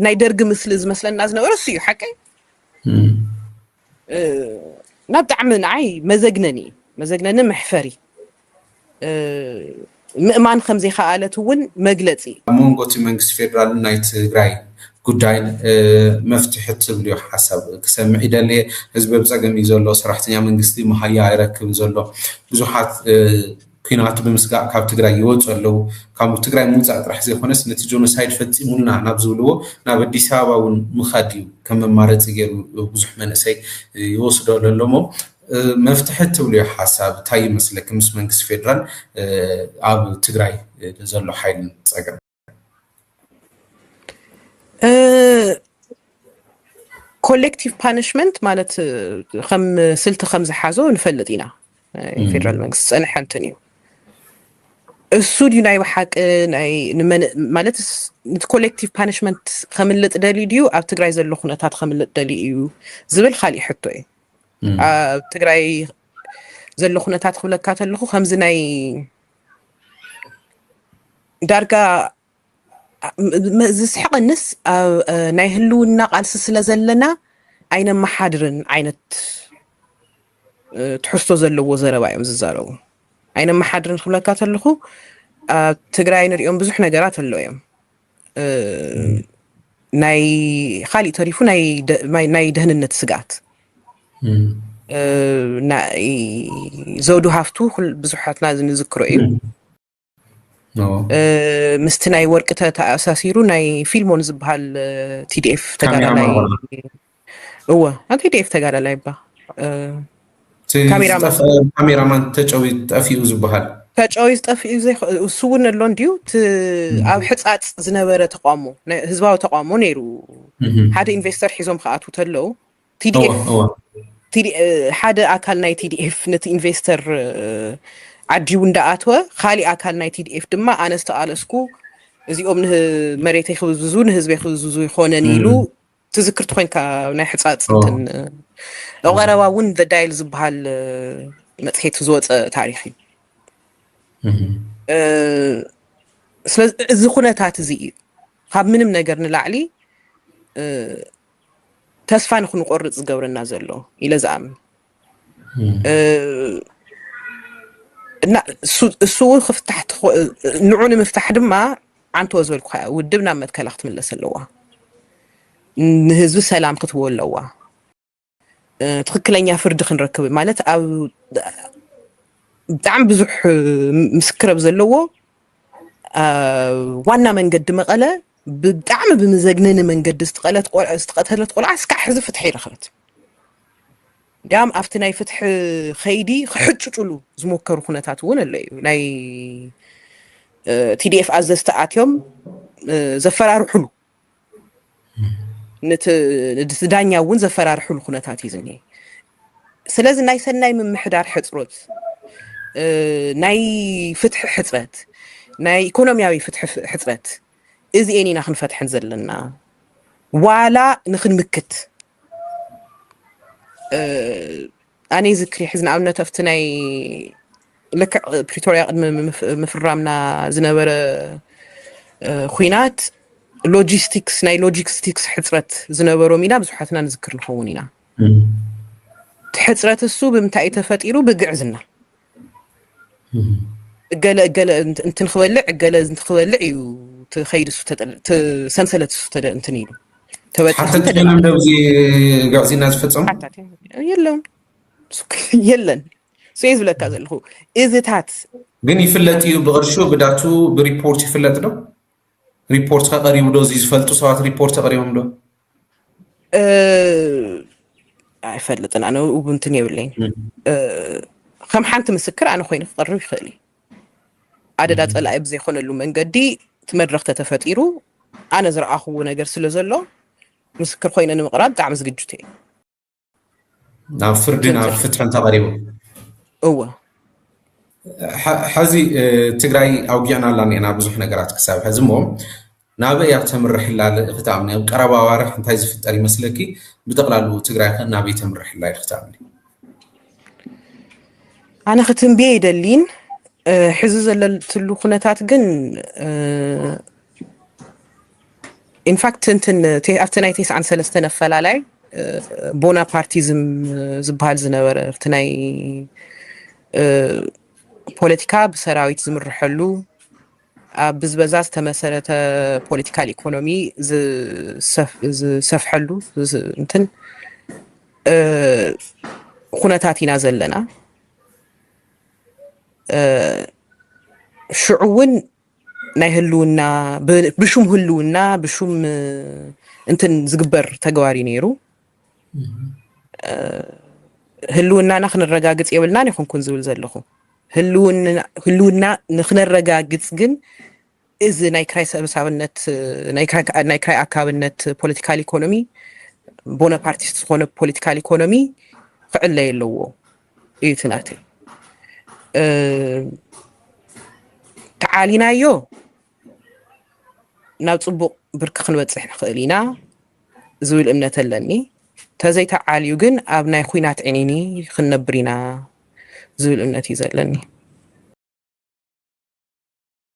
ናይ ደርጊ ምስሊ ዝመስለና ዝነበረ እሱ እዩ ሓቀይ ናብ ብጣዕሚ ንዓይ መዘግነኒ መሕፈሪ ምእማን ከም ዘይከኣለት እውን መግለፂ መንጎ እቲ መንግስቲ ፌደራል ናይ ትግራይ ጉዳይ መፍትሒ ትብልዮ ሓሳብ ክሰምዕ ይደልየ ህዝቢ ብፀገም እዩ ዘሎ ሰራሕተኛ መንግስቲ መሃያ ኣይረክብን ዘሎ ብዙሓት ኩናት ብምስጋዕ ካብ ትግራይ ይወፁ ኣለዉ ካብ ትግራይ ምውፃእ ጥራሕ ዘይኮነስ ነቲ ጆኖሳይድ ፈፂሙልና ናብ ዝብልዎ ናብ ኣዲስ ኣበባ እውን ምኻድ እዩ ከም መማረፂ ገይሩ ብዙሕ መንእሰይ ይወስዶ ኣሎ እሞ መፍትሒ ትብልዮ ሓሳብ እንታይ ይመስለክ ምስ መንግስቲ ፌደራል ኣብ ትግራይ ዘሎ ሓይልን ፀገም ኮሌክቲቭ ፓኒሽመንት ማለት ከም ስልቲ ከም ዝሓዞ ንፈልጥ ኢና ፌደራል መንግስቲ ፀንሐ እንትን እዩ እሱ ድዩ ናይ ብሓቂ ናይ ማለት ነቲ ኮሌክቲቭ ፓኒሽመንት ከምልጥ ደልዩ ድዩ ኣብ ትግራይ ዘሎ ኩነታት ከምልጥ ደልዩ እዩ ዝብል ካሊእ ሕቶ እዩ ኣብ ትግራይ ዘሎ ኩነታት ክብለካ ተለኹ ከምዚ ናይ ዳርጋ ዝስሕቐንስ ናይ ህልውና ቃልሲ ስለ ዘለና ኣይነ መሓድርን ዓይነት ትሕዝቶ ዘለዎ ዘረባ እዮም ዝዛረቡ ኣይነ መሓድርን ክብለካ ተለኹ ኣብ ትግራይ ንሪኦም ብዙሕ ነገራት ኣሎ እዮም ናይ ካሊእ ተሪፉ ናይ ድህንነት ስጋት ናይ ዘውዱ ሃፍቱ ብዙሓትና ዝንዝክሮ እዩ ምስቲ ናይ ወርቂ ተኣሳሲሩ ናይ ፊልሞን ዝበሃል ቲዲኤፍ ተጋዳላይ እወ ቲዲኤፍ ተጋዳላይ ባ ካሜራማን ተጨዊ ጠፊኡ ዝበሃል ተጨዊ ጠፊኡ እሱ እውን ኣሎ እንድዩ ኣብ ሕፃፅ ዝነበረ ተቋሞ ህዝባዊ ተቋሞ ነይሩ ሓደ ኢንቨስተር ሒዞም ከኣቱ ተለው ቲዲኤፍ ሓደ ኣካል ናይ ቲዲኤፍ ነቲ ኢንቨስተር ዓዲው እንዳኣተወ ካሊእ ኣካል ናይ ቲዲኤፍ ድማ ኣነ ዝተቃለስኩ እዚኦም መሬተይ ክብዝዙ ንህዝበይ ክብዝዙ ይኮነን ኢሉ ትዝክርቲ ኮንካ ናይ ሕፃፅ እንትን ቀረባ እውን ዳይል ዝበሃል መፅሄት ዝወፀ ታሪክ እዩ ስለዚ እዚ ኩነታት እዚ እዩ ካብ ምንም ነገር ንላዕሊ ተስፋ ንክንቆርፅ ዝገብረና ዘሎ ኢለ ዝኣምን እና እሱ ክፍታሕ ንዑ ንምፍታሕ ድማ ዓንቶ ዝበልኩ ውድብ ናብ መትከላ ክትምለስ ኣለዋ ንህዝቢ ሰላም ክትቦ ኣለዋ ትክክለኛ ፍርዲ ክንረክብ ማለት ኣብ ብጣዕሚ ብዙሕ ምስክር ዘለዎ ዋና መንገዲ መቐለ ብጣዕሚ ብምዘግነኒ መንገዲ ዝተቀተለት ቆልዓ እስካዕ ሕዚ ፍትሒ ይረኸበት ዳም ኣብቲ ናይ ፍትሒ ኸይዲ ክሕጭጭሉ ዝሞከሩ ኩነታት እውን ኣሎ እዩ ናይ ቲዲኤፍ ኣዘዝቲ ኣትዮም ዘፈራርሑሉ ነቲ ዳኛ እውን ዘፈራርሑሉ ኩነታት እዩ ዝኒሄ ስለዚ ናይ ሰናይ ምምሕዳር ሕፅሮት ናይ ፍትሒ ሕፅረት ናይ ኢኮኖሚያዊ ፍትሒ ሕፅረት እዚአን ኢና ክንፈትሕን ዘለና ዋላ ንክንምክት ኣነ ዝክሪ ሕዝና ኣብነት ኣብቲ ናይ ልክዕ ፕሪቶሪያ ቅድሚ ምፍራምና ዝነበረ ኩናት ሎጂስቲክስ ናይ ሎጂስቲክስ ሕፅረት ዝነበሮም ኢና ብዙሓትና ንዝክር ንኸውን ኢና ሕፅረት እሱ ብምንታይ እዩ ተፈጢሩ ብግዕዝና ገለ እንትን ክበልዕ ገለ እንትክበልዕ እዩ ትኸይድ እሱ ሰንሰለት እሱ እንትን ኢሉ ሓተትናም ደብዚ ጋዕዚና ዝፈፀሙ የለን የለን ስለ ዝብለካ ዘለኹ እዝታት ግን ይፍለጥ እዩ ብቅርሹ ብዳቱ ብሪፖርት ይፍለጥ ዶ ሪፖርት ከቀሪቡ ዶ እዚ ዝፈልጡ ሰባት ሪፖርት ተቀሪቦም ዶ ኣይፈልጥን ኣነ እንትን የብለኝ ከም ሓንቲ ምስክር ኣነ ኮይኑ ክቀርብ ይኽእል እዩ ኣደዳ ፀላኢ ብዘይኮነሉ መንገዲ እቲ መድረክ ተፈጢሩ ኣነ ዝረኣኽዎ ነገር ስለ ዘሎ ምስክር ኮይነ ንምቕራብ ብጣዕሚ ዝግጅት እየ ናብ ፍርዲ ናብ ፍትሕን ተቐሪቡ እወ ሕዚ ትግራይ ኣውጊዕና ኣላ ኒአና ብዙሕ ነገራት ክሳብ ሕዚ እሞ ናበይ ኣብ ተምርሕ ኢላ ክተኣምኒ ኣብ ቀረባ ኣዋርሕ እንታይ ዝፍጠር ይመስለኪ ብጠቕላሉ ትግራይ ናበይ ተምርሕ ኢላ ክትኣምኒ ኣነ ክትንብየ ይደሊን ሕዚ ዘለትሉ ኩነታት ግን ኢንፋክት እንትን ኣብቲ ናይ 93 ነፈላላይ ቦናፓርቲዝም ዝበሃል ዝነበረ ኣብቲ ናይ ፖለቲካ ብሰራዊት ዝምርሐሉ ኣብ ብዝበዛ ዝተመሰረተ ፖለቲካል ኢኮኖሚ ዝሰፍሐሉ እንትን ኩነታት ኢና ዘለና شعون ናይ ህልውና ብሹም ህልውና ብሹም እንትን ዝግበር ተግባሪ ነይሩ ህልውናና ክንረጋግጽ የብልናን ይኹንኩን ዝብል ዘለኹ ህልውና ንክንረጋግጽ ግን እዚ ናይ ክራይ ሰብሳብነት ናይ ክራይ አካብነት ፖለቲካል ኢኮኖሚ ቦናፓርቲስት ዝኾነ ፖለቲካል ኢኮኖሚ ክዕለ የለዎ እዩ ትናት ተዓሊናዮ ናብ ጽቡቕ ብርክ ክንበጽሕ ንኽእል ኢና ዝብል እምነት ኣለኒ ተዘይተዓልዩ ግን ኣብ ናይ ኩናት ዕኒኒ ክንነብር ኢና ዝብል እምነት እዩ ዘለኒ